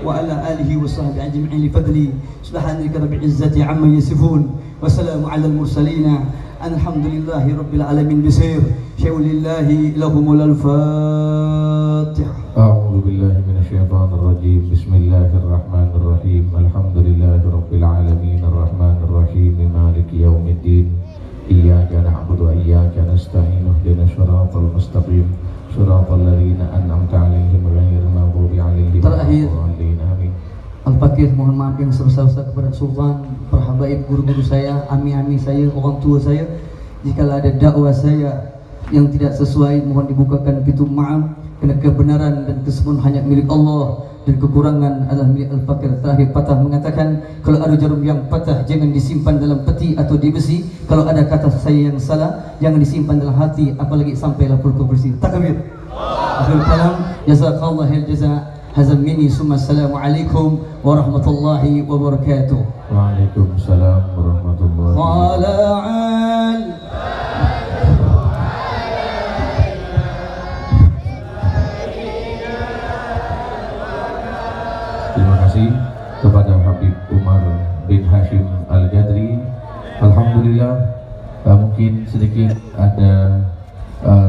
wa ala alihi wa sahbihi ajma'in li fadli. Subhanaka rabbil izzati amma yasifun wa salamun ala al mursalin. Alhamdulillahi rabbil alamin bisir. Syaulillahi lahumul al-Fatihah. أعوذ بالله من الشيطان الرجيم بسم الله الرحمن الرحيم الحمد لله رب العالمين الرحمن الرحيم مالك يوم الدين إياك نعبد وإياك نستعين اهدنا الصراط المستقيم صراط الذين أنعمت عليهم غير المغضوب عليهم ولا الضالين آمين. Al-Fakir, mohon maaf yang sebesar-besar kepada Sultan, para habaib, guru-guru saya, ami-ami saya, orang tua saya. Jika ada dakwah saya yang tidak sesuai, mohon dibukakan pintu maaf. Kerana kebenaran dan kesempurnaan hanya milik Allah dan kekurangan adalah milik Al-Fakir. Terakhir patah mengatakan, kalau ada jarum yang patah jangan disimpan dalam peti atau di besi. Kalau ada kata saya yang salah jangan disimpan dalam hati, apalagi sampai lapor ke bersih. Takbir. Akhir kalam, jazakallahu khair jazaa. Hazam minni summa assalamualaikum warahmatullahi wabarakatuh. Waalaikumsalam warahmatullahi wabarakatuh. kasih kepada Habib Umar bin Hashim Al-Jadri. Alhamdulillah, mungkin sedikit ada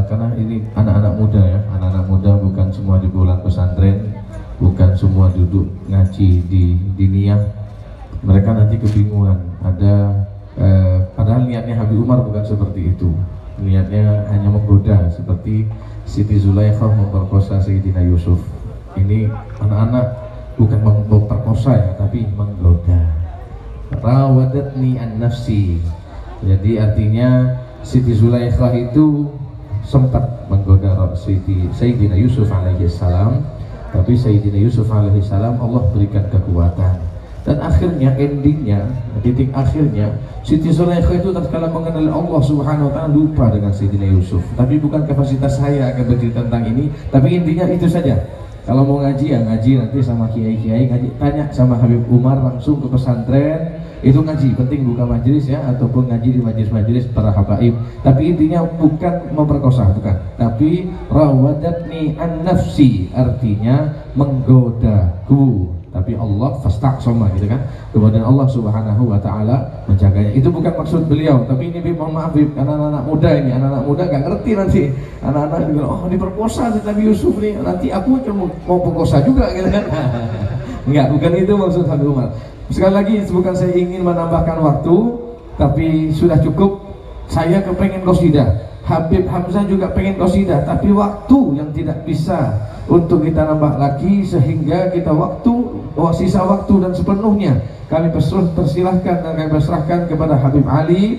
karena ini anak-anak muda ya, anak-anak muda, bukan semua di bulan pesantren, bukan semua duduk ngaji di diniyah. Mereka nanti kebingungan. Ada padahal niatnya Habib Umar bukan seperti itu. Niatnya hanya menggoda, seperti Siti Zulaikhah memperkosa Sayyidina Yusuf. Ini anak-anak bukan memperkosa ya, tapi menggoda. Rawadatni an nafsi. Jadi artinya Siti Zulaikhah itu sempat menggoda Sayyidina Yusuf alaihissalam, tapi Sayyidina Yusuf alaihissalam Allah berikan kekuatan. Dan akhirnya, endingnya, titik akhirnya, Siti Zulaikhah itu tatkala mengenal Allah Subhanahu wa ta'ala lupa dengan Sayyidina Yusuf. Tapi bukan kapasitas saya akan bercerita tentang ini, tapi intinya itu saja. Kalau mau ngaji ya ngaji nanti sama kiai-kiai, ngaji tanya sama Habib Umar langsung ke pesantren, itu ngaji, penting buka majelis ya, ataupun ngaji di majelis-majelis para habaib. Tapi intinya bukan memperkosa, bukan, tapi rawadatni an nafsi, artinya menggodaku. Tapi Allah fastaqsama gitu kan, kemudian Allah Subhanahu wa ta'ala menjaganya. Itu bukan maksud beliau, tapi ini mohon maaf karena anak-anak muda ini, anak-anak muda gak ngerti nanti. Anak-anak bilang, oh diperkosa Nabi Yusuf nih, nanti aku mau perkosa juga gitu kan. Enggak, bukan itu maksud Habib Umar. Sekali lagi, bukan saya ingin menambahkan waktu, tapi sudah cukup. Saya kepengen qasidah, Habib Hamzah juga pengen qasidah, tapi waktu yang tidak bisa untuk kita nambah lagi, sehingga kita sisa waktu dan sepenuhnya kami persilahkan dan kami perserahkan kepada Habib Ali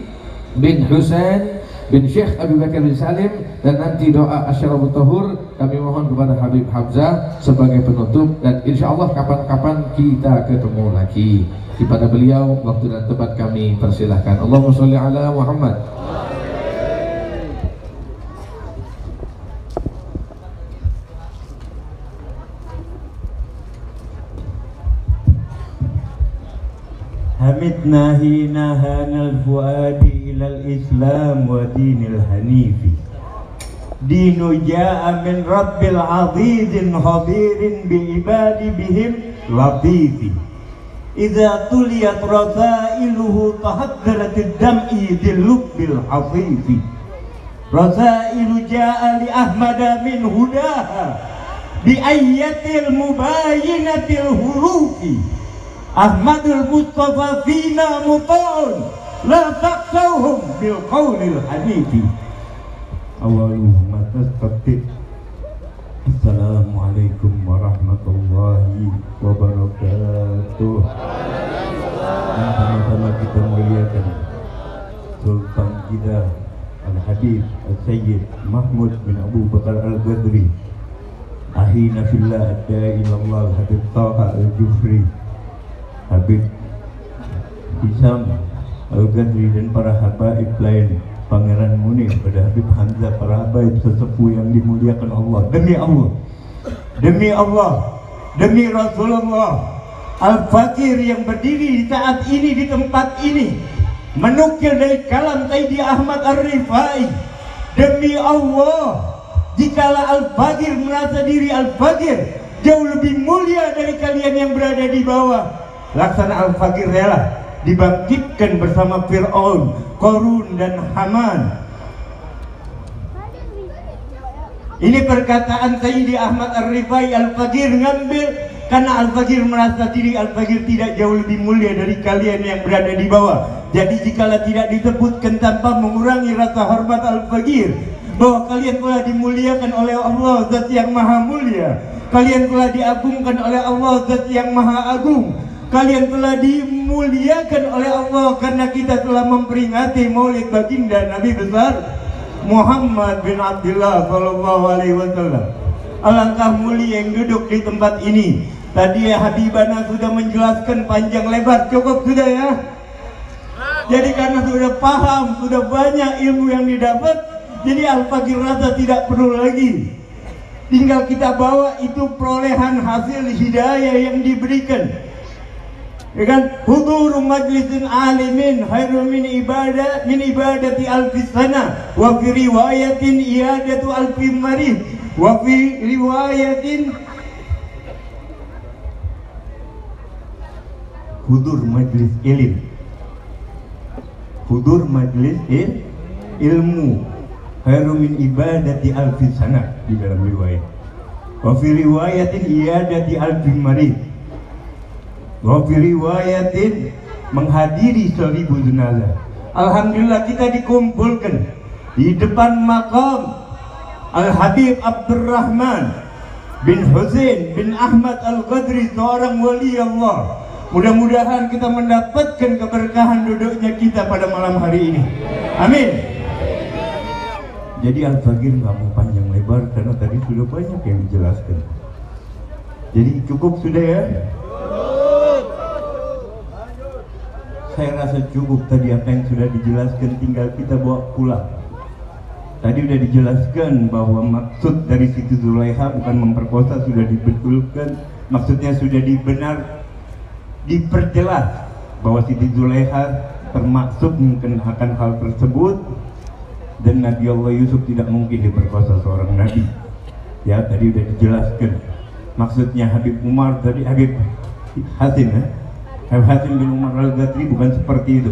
bin Husain bin Syekh Abu Bakar bin Salim, dan nanti doa Asyarabut Tahur kami mohon kepada Habib Hamzah sebagai penutup, dan insya Allah kapan-kapan kita ketemu lagi. Kepada beliau waktu dan tempat kami persilahkan. Allahumma sholli ala Muhammad. حمدنا حين هان الفؤاد إلى الإسلام ودين الحنيف دين جاء من رب العزيز خبير بعباد بهم لطيف إذا تليت رسائله تهدرت الدمع ذي اللب الحصيف رسائل جاء لأحمد من هداها بأية المباينة الحروف أحمد المصطفى فينا مطاع لا تخشوهم بالقول الحنيف أولهم تستفتح. السلام عليكم ورحمة الله wabarakatuh. Dan sama-sama kita muliakan Sultan kita Al-Habib Al-Sayyid Mahmud bin Abu Bakar Al-Badri, ahina fillah adda'i ilallah Al-Habib Taha Al-Jufri, Habib Hisam Al-Ghazali, dan para habaib lain, Pangeran Munir, pada Habib Hamzah, para habaib sesepuh yang dimuliakan Allah. Demi Allah, demi Allah, demi Rasulullah, Al-Fakir yang berdiri di saat ini di tempat ini menukil dari kalam Sayyidi Ahmad Ar-Rifai, demi Allah, jikalau Al-Fakir merasa diri Al-Fakir jauh lebih mulia dari kalian yang berada di bawah, laksana Al-Fakir rela dibangkitkan bersama Fir'aun, Qarun dan Haman. Ini perkataan Sayyidi Ahmad Ar-Rifai. Al-Fakir ngambil karena Al-Fakir merasa diri Al-Fakir tidak jauh lebih mulia dari kalian yang berada di bawah. Jadi jikalau tidak disebutkan tanpa mengurangi rasa hormat Al-Fakir bahwa kalian telah dimuliakan oleh Allah Zat yang Maha Mulia, kalian telah diagungkan oleh Allah Zat yang Maha Agung, kalian telah dimuliakan oleh Allah karena kita telah memperingati Maulid baginda Nabi besar Muhammad bin Abdullah sallallahu alaihi wasallam. Alangkah mulia yang duduk di tempat ini. Tadi Habibana sudah menjelaskan panjang lebar, cukup sudah ya. Jadi karena sudah paham, sudah banyak ilmu yang didapat, jadi Al-Fakir rasa tidak perlu lagi. Tinggal kita bawa itu perolehan hasil hidayah yang diberikan. Dengan hudur majlisin alimin khairu min ibadati alfi sana, wa fi riwayatin iyadatu alfi marid, wa fi riwayatin hudur majlis ilmu. Hudur majlis ilmu khairu min ibadati alfi sana di dalam riwayat. Wa fi riwayatin iyadati alfi marid. Wa fi riwayatin menghadiri 1000 jenazah. Alhamdulillah kita dikumpulkan di depan makam Al-Habib Abdurrahman bin Husain bin Ahmad Al-Ghadri, seorang wali Allah. Mudah-mudahan kita mendapatkan keberkahan duduknya kita pada malam hari ini. Amin. Jadi Al-Faqir nggak mau panjang lebar karena tadi sudah banyak yang dijelaskan. Jadi cukup sudah ya. Saya rasa cukup tadi apa yang sudah dijelaskan, tinggal kita bawa pulang. Tadi sudah dijelaskan bahwa maksud dari Siti Zulaiha bukan memperkosa, sudah dibetulkan. Maksudnya sudah diperjelas bahwa Siti Zulaiha termaksud mungkin akan hal tersebut, dan Nabi Allah Yusuf tidak mungkin diperkosa seorang nabi. Ya, tadi sudah dijelaskan. Maksudnya Habib Umar tadi, Habib Hasim ya. Habib Hasim bin Umar Al-Ghadri bukan seperti itu.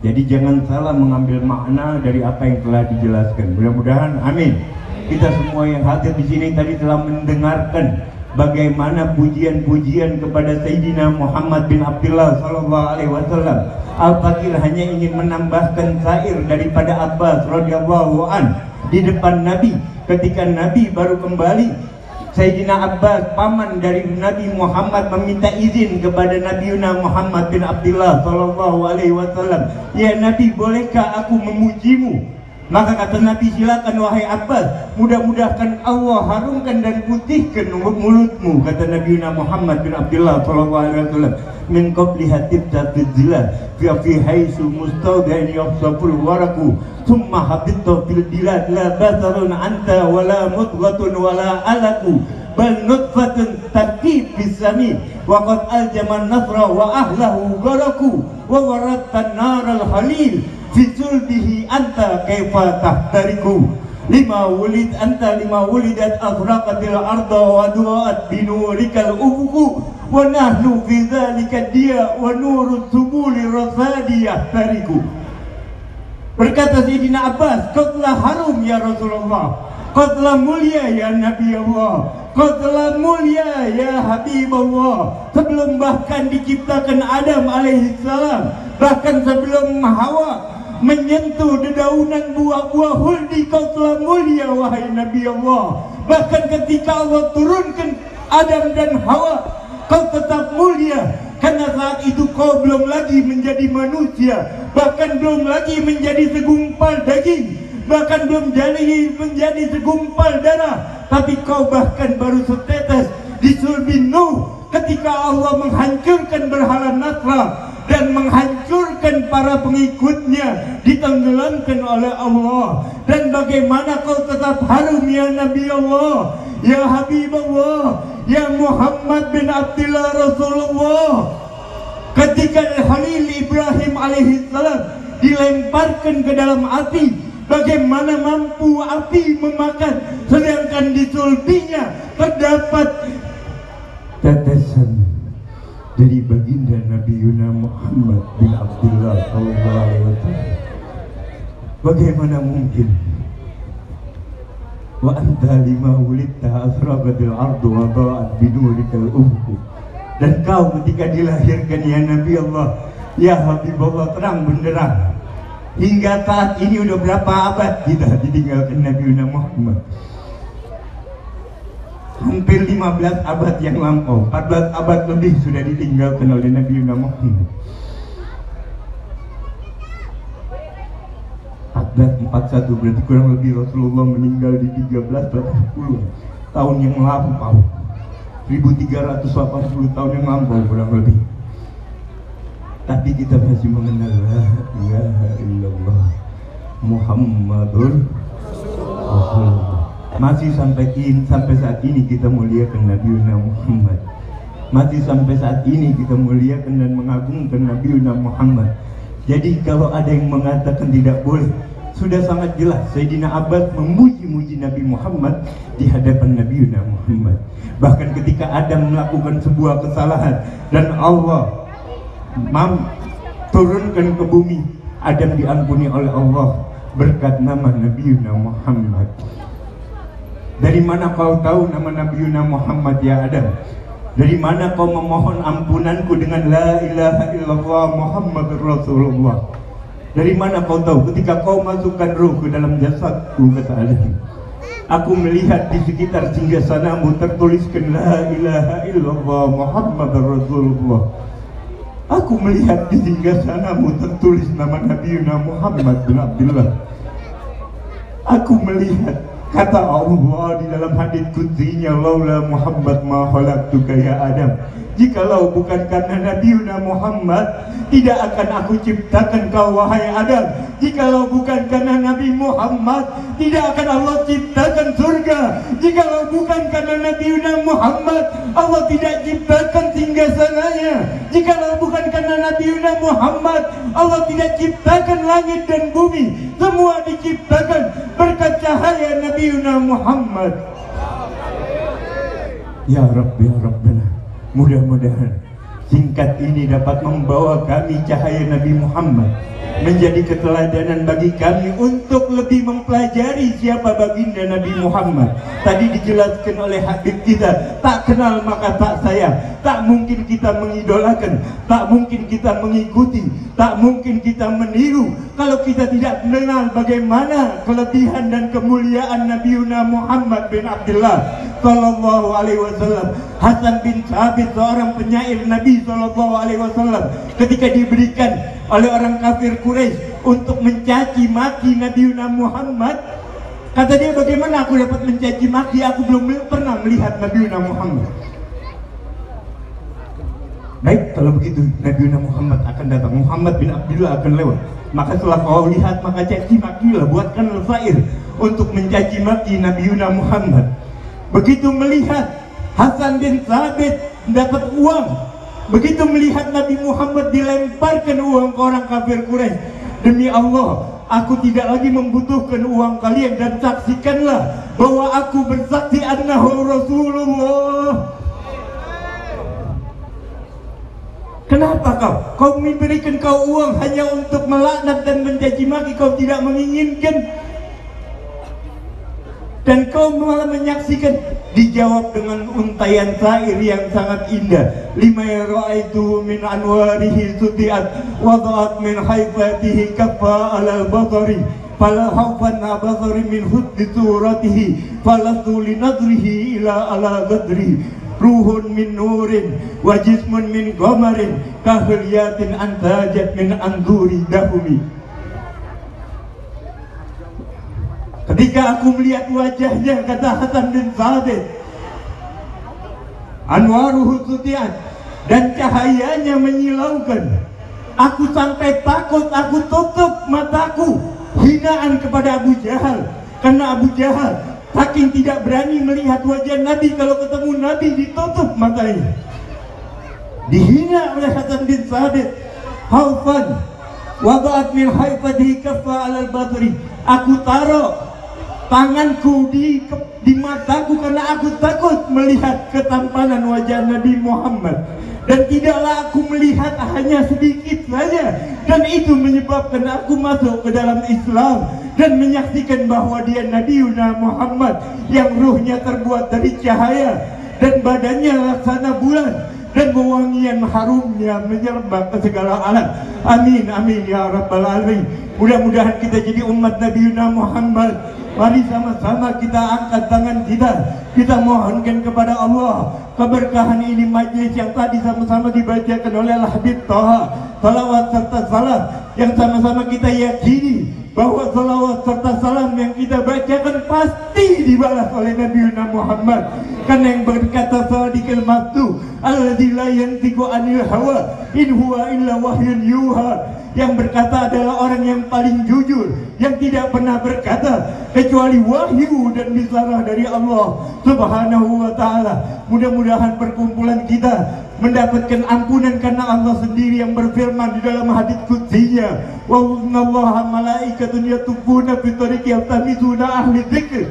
Jadi jangan salah mengambil makna dari apa yang telah dijelaskan. Mudah-mudahan amin. Kita semua yang hadir di sini tadi telah mendengarkan bagaimana pujian-pujian kepada Sayyidina Muhammad bin Abdullah sallallahu alaihi wasallam. Al-Faqir hanya ingin menambahkan syair daripada Abbas radhiyallahu an di depan Nabi ketika Nabi baru kembali. Sayyidina Abbas, paman dari Nabi Muhammad, meminta izin kepada Nabi Muhammad bin Abdullah sallallahu alaihi wasallam, "Ya Nabi, bolehkah aku memujimu?" Maka kata Nabi, "Silakan wahai Abbas, mudah-mudahan Allah harumkan dan putihkan mulutmu," kata Nabi Muhammad bin Abdullah sallallahu alaihi wasallam. "Min qabli hatibta tujla fi haisu mustawda'in yafsaful waraku thumma habittu fil bilad la basarun anta wala mudghatun wala alaku bal nutfatun taqib bisami wa qad aljaman nasra wa ahlahu garaku wa waratta naral halil fi sulbihi anta kaifa tahtariku lima wulidat azraqatil arda wa du'at binurikal ufuku wa nahnu fi dzalika dia wa nurut subuli rasadi yahtariku." Berkata Sayyidina Abbas, "Kau telah harum ya Rasulullah, kau telah mulia ya Nabi Allah, kau telah mulia ya Habib Allah. Sebelum bahkan diciptakan Adam alaihissalam, bahkan sebelum Hawa menyentuh dedaunan buah-buah huldi, kau telah mulia wahai Nabi Allah. Bahkan ketika Allah turunkan Adam dan Hawa, kau tetap mulia. Karena saat itu kau belum lagi menjadi manusia, bahkan belum lagi menjadi segumpal daging, bahkan belum jadi menjadi segumpal darah, tapi kau bahkan baru setetes di sulbi Nuh ketika Allah menghancurkan berhala Nasra dan menghancurkan para pengikutnya, ditenggelamkan oleh Allah. Dan bagaimana kau tetap harum ya Nabi Allah, ya Habib Allah, ya Muhammad bin Abdullah Rasulullah. Ketika Khalil Ibrahim alaihissalam dilemparkan ke dalam api, bagaimana mampu api memakan, sedangkan di sulbinya terdapat tetesan dari baginda Nabi Muhammad bin Abdullah sallallahu alaihi wasallam. Bagaimana mungkin? Wa anta lima wulidta asraqatil ardu wa da'at binurikal ufuq. Dan kau ketika dilahirkan ya Nabi Allah, ya Habib Allah, terang benderang. Hingga saat ini udah berapa abad kita ditinggalkan Nabi Muhammad? Hampir 15 abad yang lampau, 14 abad lebih sudah ditinggalkan oleh Nabi Muhammad. 1441 berarti kurang lebih Rasulullah meninggal di 1380 tahun yang lampau, 1380 tahun yang lampau kurang lebih. Tapi kita masih mengenal la ilaha illallah Muhammadur Rasulullah. Masih sampai saat ini kita muliakan Nabi Muhammad. Masih sampai saat ini kita muliakan dan mengagungkan Nabi Muhammad. Jadi kalau ada yang mengatakan tidak boleh, sudah sangat jelas Sayyidina Abbas memuji-muji Nabi Muhammad di hadapan Nabi Muhammad. Bahkan ketika Adam melakukan sebuah kesalahan dan Allah turunkan ke bumi. Adam diampuni oleh Allah berkat nama Nabiuna Muhammad. Dari mana kau tahu nama Nabiuna Muhammad ya Adam? Dari mana kau memohon ampunanku dengan la ilaha illallah Muhammadur Rasulullah? Dari mana kau tahu ketika kau masukkan ruh ke dalam jasadku, kata Adam, aku melihat di sekitar singgasanamu tertuliskan la ilaha illallah Muhammadur Rasulullah. Aku melihat di singgasanamu tertulis nama Nabiuna Muhammad bin Abdullah. Aku melihat kata Allah di dalam hadits qudsinya, laula Muhammad ma khalaqtuka ya Adam. Jikalau bukan karena Nabiuna Muhammad, tidak akan aku ciptakan kau wahai Adam. Jikalau bukan karena Nabi Muhammad, tidak akan Allah ciptakan surga. Jikalau bukan karena Nabiuna Muhammad, Allah tidak ciptakan singgasananya. Jikalau bukan karena Nabiuna Muhammad, Allah tidak ciptakan langit dan bumi. Semua diciptakan berkat cahaya Nabiuna Muhammad. Ya Rabb, ya Rabbana, mudah-mudahan singkat ini dapat membawa kami cahaya Nabi Muhammad, menjadi keteladanan bagi kami untuk lebih mempelajari siapa baginda Nabi Muhammad. Tadi dijelaskan oleh Habib kita, tak kenal maka tak sayang. Tak mungkin kita mengidolakan, tak mungkin kita mengikuti, tak mungkin kita meniru kalau kita tidak mengenal bagaimana kelebihan dan kemuliaan Nabiuna Muhammad bin Abdullah sallallahu alaihi wasallam. Hasan bin Thabit, seorang penyair Nabi sallallahu alaihi wasallam, ketika diberikan oleh orang kafir Quraisy untuk mencaci maki Nabiuna Muhammad, kata dia, bagaimana aku dapat mencaci maki, aku belum pernah melihat Nabiuna Muhammad. Baik, kalau begitu Nabiuna Muhammad akan datang, Muhammad bin Abdullah akan lewat. Maka setelah kau lihat, maka caci makilah, buatkan syair untuk mencaci maki Nabiuna Muhammad. Begitu melihat Hasan bin Thabit dapat uang, begitu melihat Nabi Muhammad dilemparkan uang ke orang kafir Quraisy, demi Allah, aku tidak lagi membutuhkan uang kalian, dan saksikanlah bahwa aku bersaksi annahu Rasulullah. Kenapa kau memberikan kau uang hanya untuk melaknat dan mencaci maki? Kau tidak menginginkan, dan kau malah menyaksikan. Dijawab dengan untaian syair yang sangat indah. Lima ra'aitu min anwarihi sutiat wada'at min haifatihi kaffa alal basari fala hawfan basari min huddi suratihi falastu linadrihi ila ala gadri ruhun min nurin wa jismun min qamarin kahliyatin antajat min anduri dahumi. Ketika aku melihat wajahnya, kata Hasan bin Thabit, anwaruhu sutiat, dan cahayanya menyilaukan, aku sampai takut, aku tutup mataku, hinaan kepada Abu Jahal. Karena Abu Jahal saking tidak berani melihat wajah Nabi, kalau ketemu Nabi ditutup matanya. Dihina oleh Hasan bin Thabit. Haufan wada'at min haifadihi kaffa alal batri, aku taruh tanganku di mataku karena aku takut melihat ketampanan wajah Nabi Muhammad, dan tidaklah aku melihat hanya sedikit saja, dan itu menyebabkan aku masuk ke dalam Islam dan menyaksikan bahwa dia Nabiuna Muhammad yang ruhnya terbuat dari cahaya dan badannya laksana bulan dan wewangian harumnya menyerba ke segala alam. Amin amin ya rabbal alamin. Mudah-mudahan kita jadi umat Nabiuna Muhammad. Mari sama-sama kita angkat tangan kita mohonkan kepada Allah keberkahan ini majlis yang tadi sama-sama dibacakan oleh Al-Habib Thaha, salawat serta salam yang sama-sama kita yakini bahwa salawat serta salam yang kita bacakan pasti dibalas oleh Nabiuna Muhammad. Karena yang berkata shadiqul masduq alladzi la yantiqu anil hawa in huwa illa wahyun yuha, yang berkata adalah orang yang paling jujur, yang tidak pernah berkata kecuali wahyu dan bisarah dari Allah Subhanahu wa ta'ala. Mudah-mudahan perkumpulan kita mendapatkan ampunan karena Allah sendiri yang berfirman di dalam hadits qudsiyya, wa innallaha malaikatun yatufuna fi tariqi yaltamizuna ahli dzikr,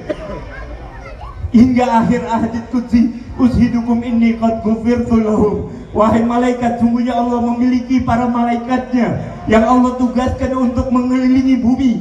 hingga akhir hadits qudsi. ushidukum inni qad ghufirtu lahum. Wahai malaikat, sungguhnya Allah memiliki para malaikatnya yang Allah tugaskan untuk mengelilingi bumi.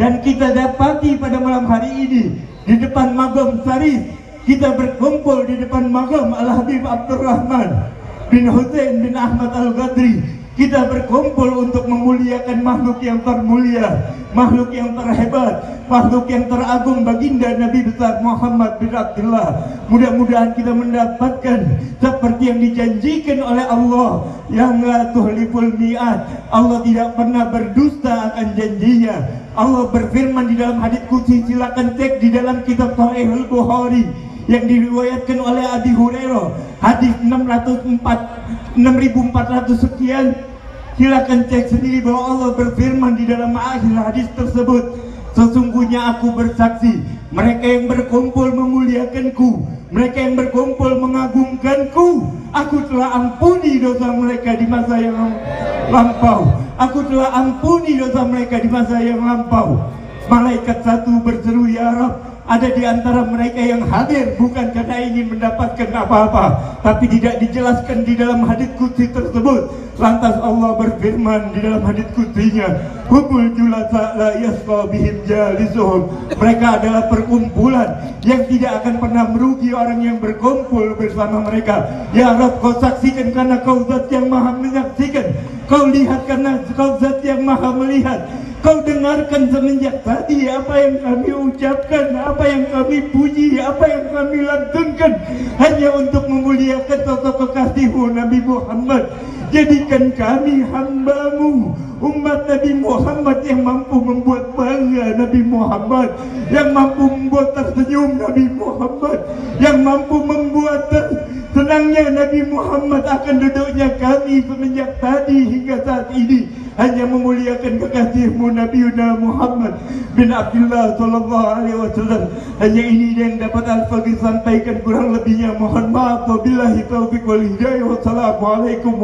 Dan kita dapati pada malam hari ini di depan Magam Syarif, kita berkumpul di depan Magam Al-Habib Abdurrahman bin Hussein bin Ahmad Al-Ghadri. Kita berkumpul untuk memuliakan makhluk yang termulia, makhluk yang terhebat, makhluk yang teragung, baginda Nabi besar Muhammad bin Abdullah. Mudah-mudahan kita mendapatkan seperti yang dijanjikan oleh Allah, yang la tuhliful mi'ad. Allah tidak pernah berdusta akan janjinya. Allah berfirman di dalam hadits qudsi, silakan cek di dalam kitab Sahih Al-Bukhari yang diriwayatkan oleh Abi Hurairah, hadis 6400 sekian. Silakan cek sendiri bahwa Allah berfirman di dalam akhir hadis tersebut, sesungguhnya aku bersaksi, mereka yang berkumpul memuliakanku, mereka yang berkumpul mengagungkanku, aku telah ampuni dosa mereka di masa yang lampau. Aku telah ampuni dosa mereka di masa yang lampau. Malaikat satu berseru, ya Rabb, ada di antara mereka yang hadir bukan karena ingin mendapatkan apa-apa, tapi tidak dijelaskan di dalam hadits qudsi tersebut. Lantas Allah berfirman di dalam hadits qudsinya, humul julasa la yasqa bihim jalisuhum. Mereka adalah perkumpulan yang tidak akan pernah merugi orang yang berkumpul bersama mereka. Ya Rabb, kau saksikan karena kau zat yang maha menyaksikan, kau lihat karena kau zat yang maha melihat. Kau dengarkan semenjak tadi apa yang kami ucapkan, apa yang kami puji, apa yang kami lantunkan, hanya untuk memuliakan sosok kekasihmu Nabi Muhammad. Jadikan kami hambamu, umat Nabi Muhammad, yang mampu membuat bangga Nabi Muhammad, yang mampu membuat tersenyum Nabi Muhammad, yang mampu membuat senangnya Nabi Muhammad akan duduknya kami semenjak tadi hingga saat ini, hanya memuliakan kekasihmu Nabi Muhammad bin Abdullah sallallahu alaihi wasallam. Hanya ini yang dapat Al-Faqih sampaikan, kurang lebihnya mohon maaf. Wabillahi taufiq wal hidayah. Wassalamualaikum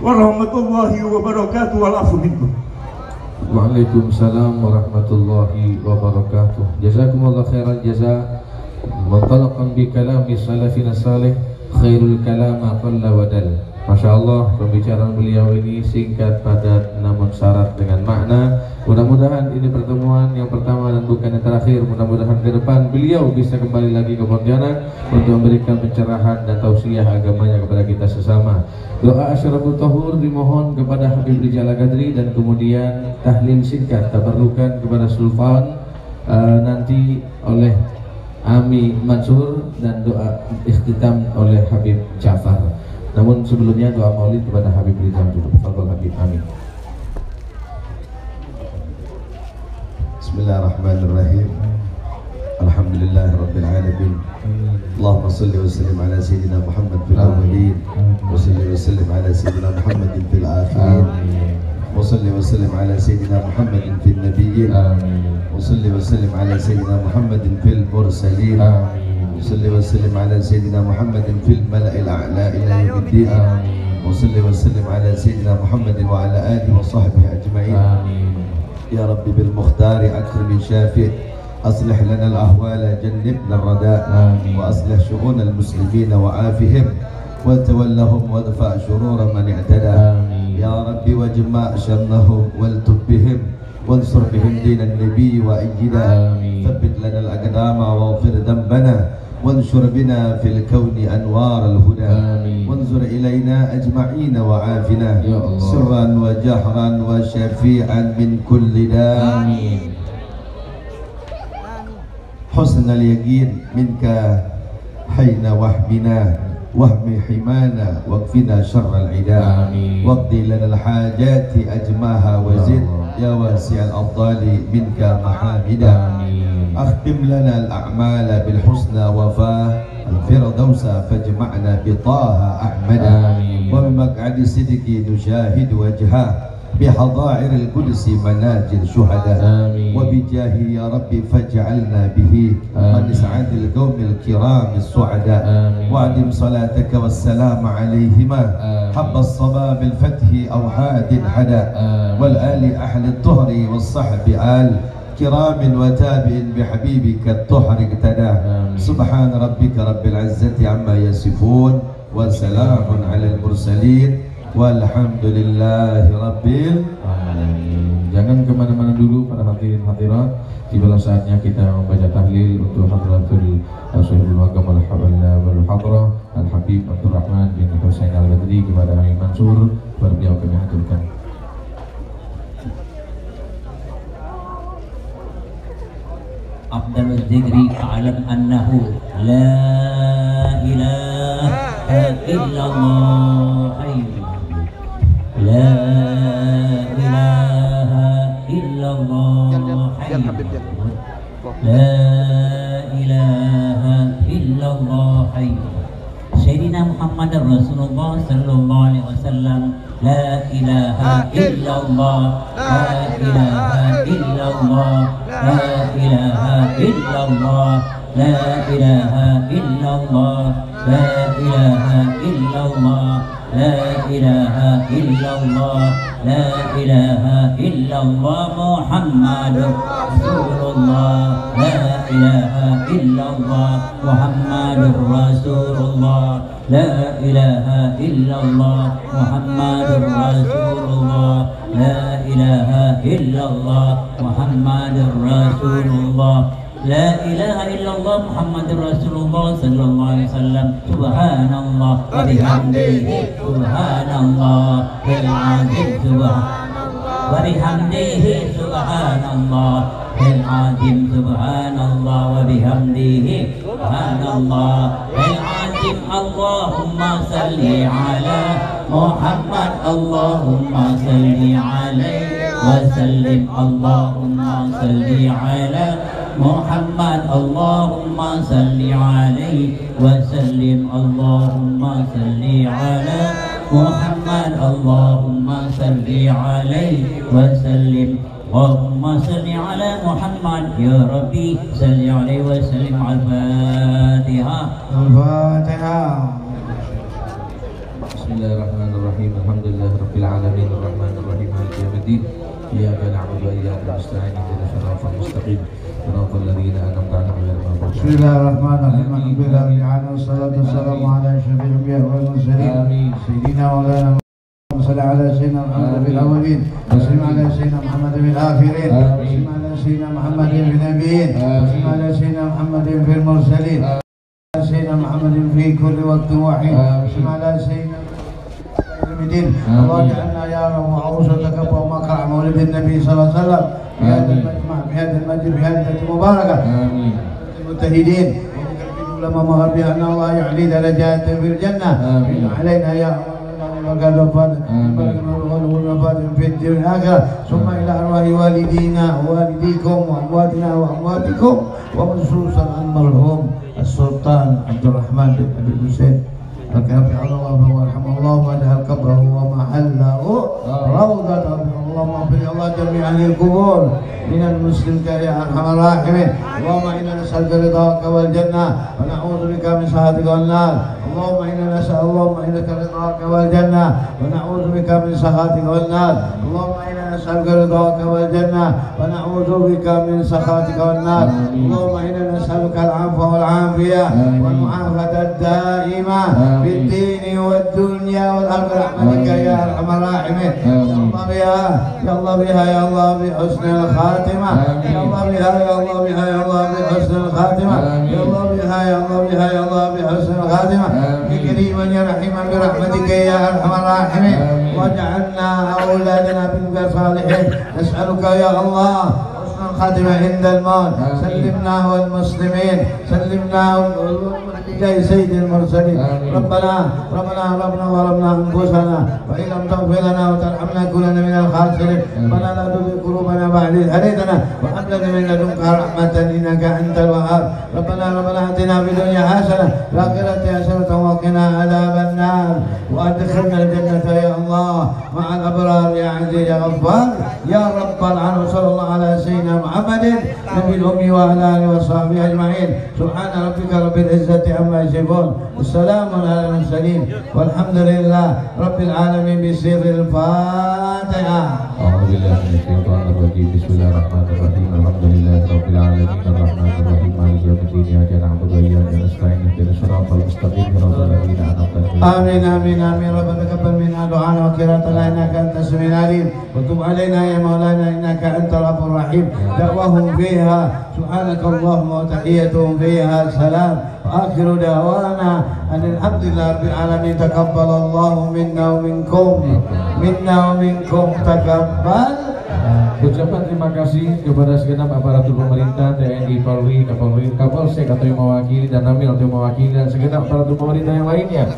warahmatullahi wabarakatuh. Walafu minkum. Waalaikumsalam warahmatullahi wabarakatuh. Jazakumullah khairan jazaa. Muntalaqan bi kalami salafina salih, khairul kalama qalla wadal. Masya Allah, pembicaraan beliau ini singkat, padat, namun syarat dengan makna. Mudah-mudahan ini pertemuan yang pertama dan bukan yang terakhir. Mudah-mudahan ke depan beliau bisa kembali lagi ke Pontianak untuk memberikan pencerahan dan tausiah agamanya kepada kita sesama. Doa Asyrafut Tahur dimohon kepada Habib Rijal Al-Ghadri, dan kemudian tahlil singkat tabarrukan kepada Sultan nanti oleh Ami Mansur, dan doa ikhtitam oleh Habib Ja'far. Namun sebelumnya doa maulid kepada Habib Rizal dulu. Fadhil Habib, amin. Bismillahirrahmanirrahim. Alhamdulillahirabbil alamin. Allahumma shalli wa sallim ala sayyidina Muhammad fil awwalin, wa salli wa sallim ala sayyidina Muhammadin fil akhirin, wa salli wa sallim ala sayyidina Muhammadin fil nabiyyin, wa salli wa sallim ala sayyidina Muhammadin fil mursalin. وصلي وسلم على سيدنا محمد في الملأ الأعلى إلى يوم الدين. وصلي وسلم على سيدنا محمد وعلى آله وصحبه أجمعين. يا رب بالمختار أكرم شافع، أصلح لنا الأهوال جنبنا الرداء، وأصلح شؤون المسلمين وعافهم، وتولهم وادفع شرور من اعتدى. يا رب واجمع شرهم والتب بهم، وانصر بهم دين النبي وأيدا. ثبت لنا الأقدام واغفر ذنبنا، وانشر بنا في الكون أنوار الهدى. وانظر إلينا أجمعين وعافنا سرا وجهرا وشفيعا من كل داء. حسن اليقين منك حين وحمنا، واحم حمانا واكفنا شر العداء. واقضي لنا الحاجات أجماها، وزد يا واسع الأفضال منك محامدا. أختم لنا الأعمال بالحسنى وفاه، الفردوس فاجمعنا بطه أحمدا. وبمقعد صدق نشاهد وجهه، بحضائر القدس مناجل شهداء. وبجاه يا رب فاجعلنا به من اسعد القوم الكرام السعداء. وأدم صلاتك والسلام عليهما، حب الصبا بالفتح أو حاد حدا، والآل أهل الطهر والصحب آل، كرام وتابع بحبيبك الطهر اقتداه. سبحان ربك رب العزة عما يصفون وسلام على المرسلين والحمد لله rabbil alamin. Jangan kemana-mana dulu para hadirin hadirat. Tibalah saatnya kita membaca tahlil untuk hadratul Sahibul Maqam wal Hadrah Al-Habib Abdul Rahman bin Husain Al-Badri kepada Amin Mansur. Beliau kami haturkan. أفضل الذكر فاعلم أنه لا إله إلا الله لا إله إلا الله لا إله إلا الله سيدنا محمد رسول الله صلى الله عليه وسلم لا إله إلا الله لا إله إلا الله لا إله إلا الله لا إله إلا الله لا إله إلا الله لا إله إلا الله لا إله إلا الله محمد رسول الله لا إله إلا الله محمد رسول الله لا إله إلا الله محمد رسول الله لا إله إلا الله محمد رسول الله لا إله إلا الله محمد رسول الله صلى الله عليه وسلم سبحان الله وبحمده سبحان الله العظيم سبحان الله وبحمده سبحان الله العظيم سبحان الله وبحمده سبحان الله العظيم اللهم صل على محمد اللهم صل عليه وسلم اللهم صل على محمد اللهم صل عليه وسلم اللهم صل على محمد اللهم صل عليه وسلم اللهم صل على محمد يا ربي صل عليه وسلم على الفاتحة Bismillahirrahmanirrahim. Alhamdulillahirabbil alamin arrahmanir rahim maliki yaumiddin. Iyyaka na'budu wa iyyaka nasta'in ihdinas siratal mustaqim. Siratal ladzina an'amta 'alaihim. Bismillahirrahmanirrahim. Alhamdulillahirabbil wassalatu wassalamu ala asyrafil anbiya'i wal mursalin. Sayyidina wa lana صل على سيدنا محمد في الأولين وسلم على سيدنا محمد في الآخرين وسلم على سيدنا محمد في النبيين وسلم على سيدنا محمد في المرسلين سيدنا محمد في كل وقت وحين وسلم على سيدنا المدين الله جعلنا يا رب وعوشتك ومقع مولد النبي صلى الله عليه وسلم في هذا المجمع في هذا المسجد في هذه المباركة المجتهدين لما مغر بأن الله يعلي درجات في الجنة علينا يا في الدين الآخرة ثم إلى أرواح والدينا ووالديكم وأمواتنا وأمواتكم وخصوصا المرحوم السلطان عبد الرحمن بن أبي الحسين الكافي على الله وارحمه الله واجعل قبره ومحله روضة اللهم اغفر الله جميع أهل القبور من المسلم يا أرحم الراحمين اللهم إنا نسألك رضاك والجنة ونعوذ بك من سخطك والنار اللهم إنا نسأل اللهم إنك رضاك والجنة ونعوذ بك من سخطك والنار اللهم إنا نسألك رضاك والجنة ونعوذ بك من سخطك والنار اللهم إنا نسألك العفو والعافية والمعافاة الدائمة في الدين والدنيا والأرض برحمتك يا أرحم الراحمين يا الله بها يا الله بحسن الخاتمة يا الله بها يا الله بها يا الله بحسن الخاتمة يا الله بها يا الله بها يا الله بحسن الخاتمة يا كريما يا رحيما برحمتك يا أرحم الراحمين واجعلنا أولادنا بالصالحين نسألك يا الله الخاتمة عند الموت سلمنا والمسلمين سلمنا إلى سيد المرسلين ربنا ظلمنا أنفسنا وإن لم تغفر لنا وترحمنا كلنا من الخاسرين ربنا لا تزغ قلوبنا بعد إذ هديتنا وهب لنا من لدنك رحمة إنك أنت الوهاب ربنا آتنا في الدنيا حسنة وفي الآخرة حسنة وقنا عذاب النار وأدخلنا الجنة يا الله مع الأبرار يا عزيز يا غفار يا رب العالمين صلى الله على سيدنا محمد نبي الأمي وعلى آله وصحبه أجمعين سبحان ربك رب العزة عما amma yasifun. Wassalamun ala mursalin. Walhamdulillah Rabbil alamin bisirril Fatihah. A'udzubillahi minasyaitonir rajim. Bismillahirrahmanirrahim. Alhamdulillahi rabbil alamin arrahmanir rahim maliki yaumiddin. Iyyaka na'budu wa iyyaka nasta'in ihdinas siratal mustaqim siratal ladzina an'amta 'alaihim. Amin amin amin. Rabbana taqabbal minna du'ana wa qiraatana innaka antas samiul alim. Wa tub 'alaina ya maulana innaka antal ghafurur rahim. Da'wahum fiha subhanakallahumma wa tahiyyatuhum fiha salam. Wa akhiru da'wana alhamdulillahi rabbil alamin. Taqabbalallahu minna wa minkum taqabbal. Ucapan terima kasih kepada segenap aparatur pemerintah, TNI, Polri, Kapolsek atau yang mewakili, dan Ramil atau yang mewakili, dan segenap aparatur pemerintah yang lainnya.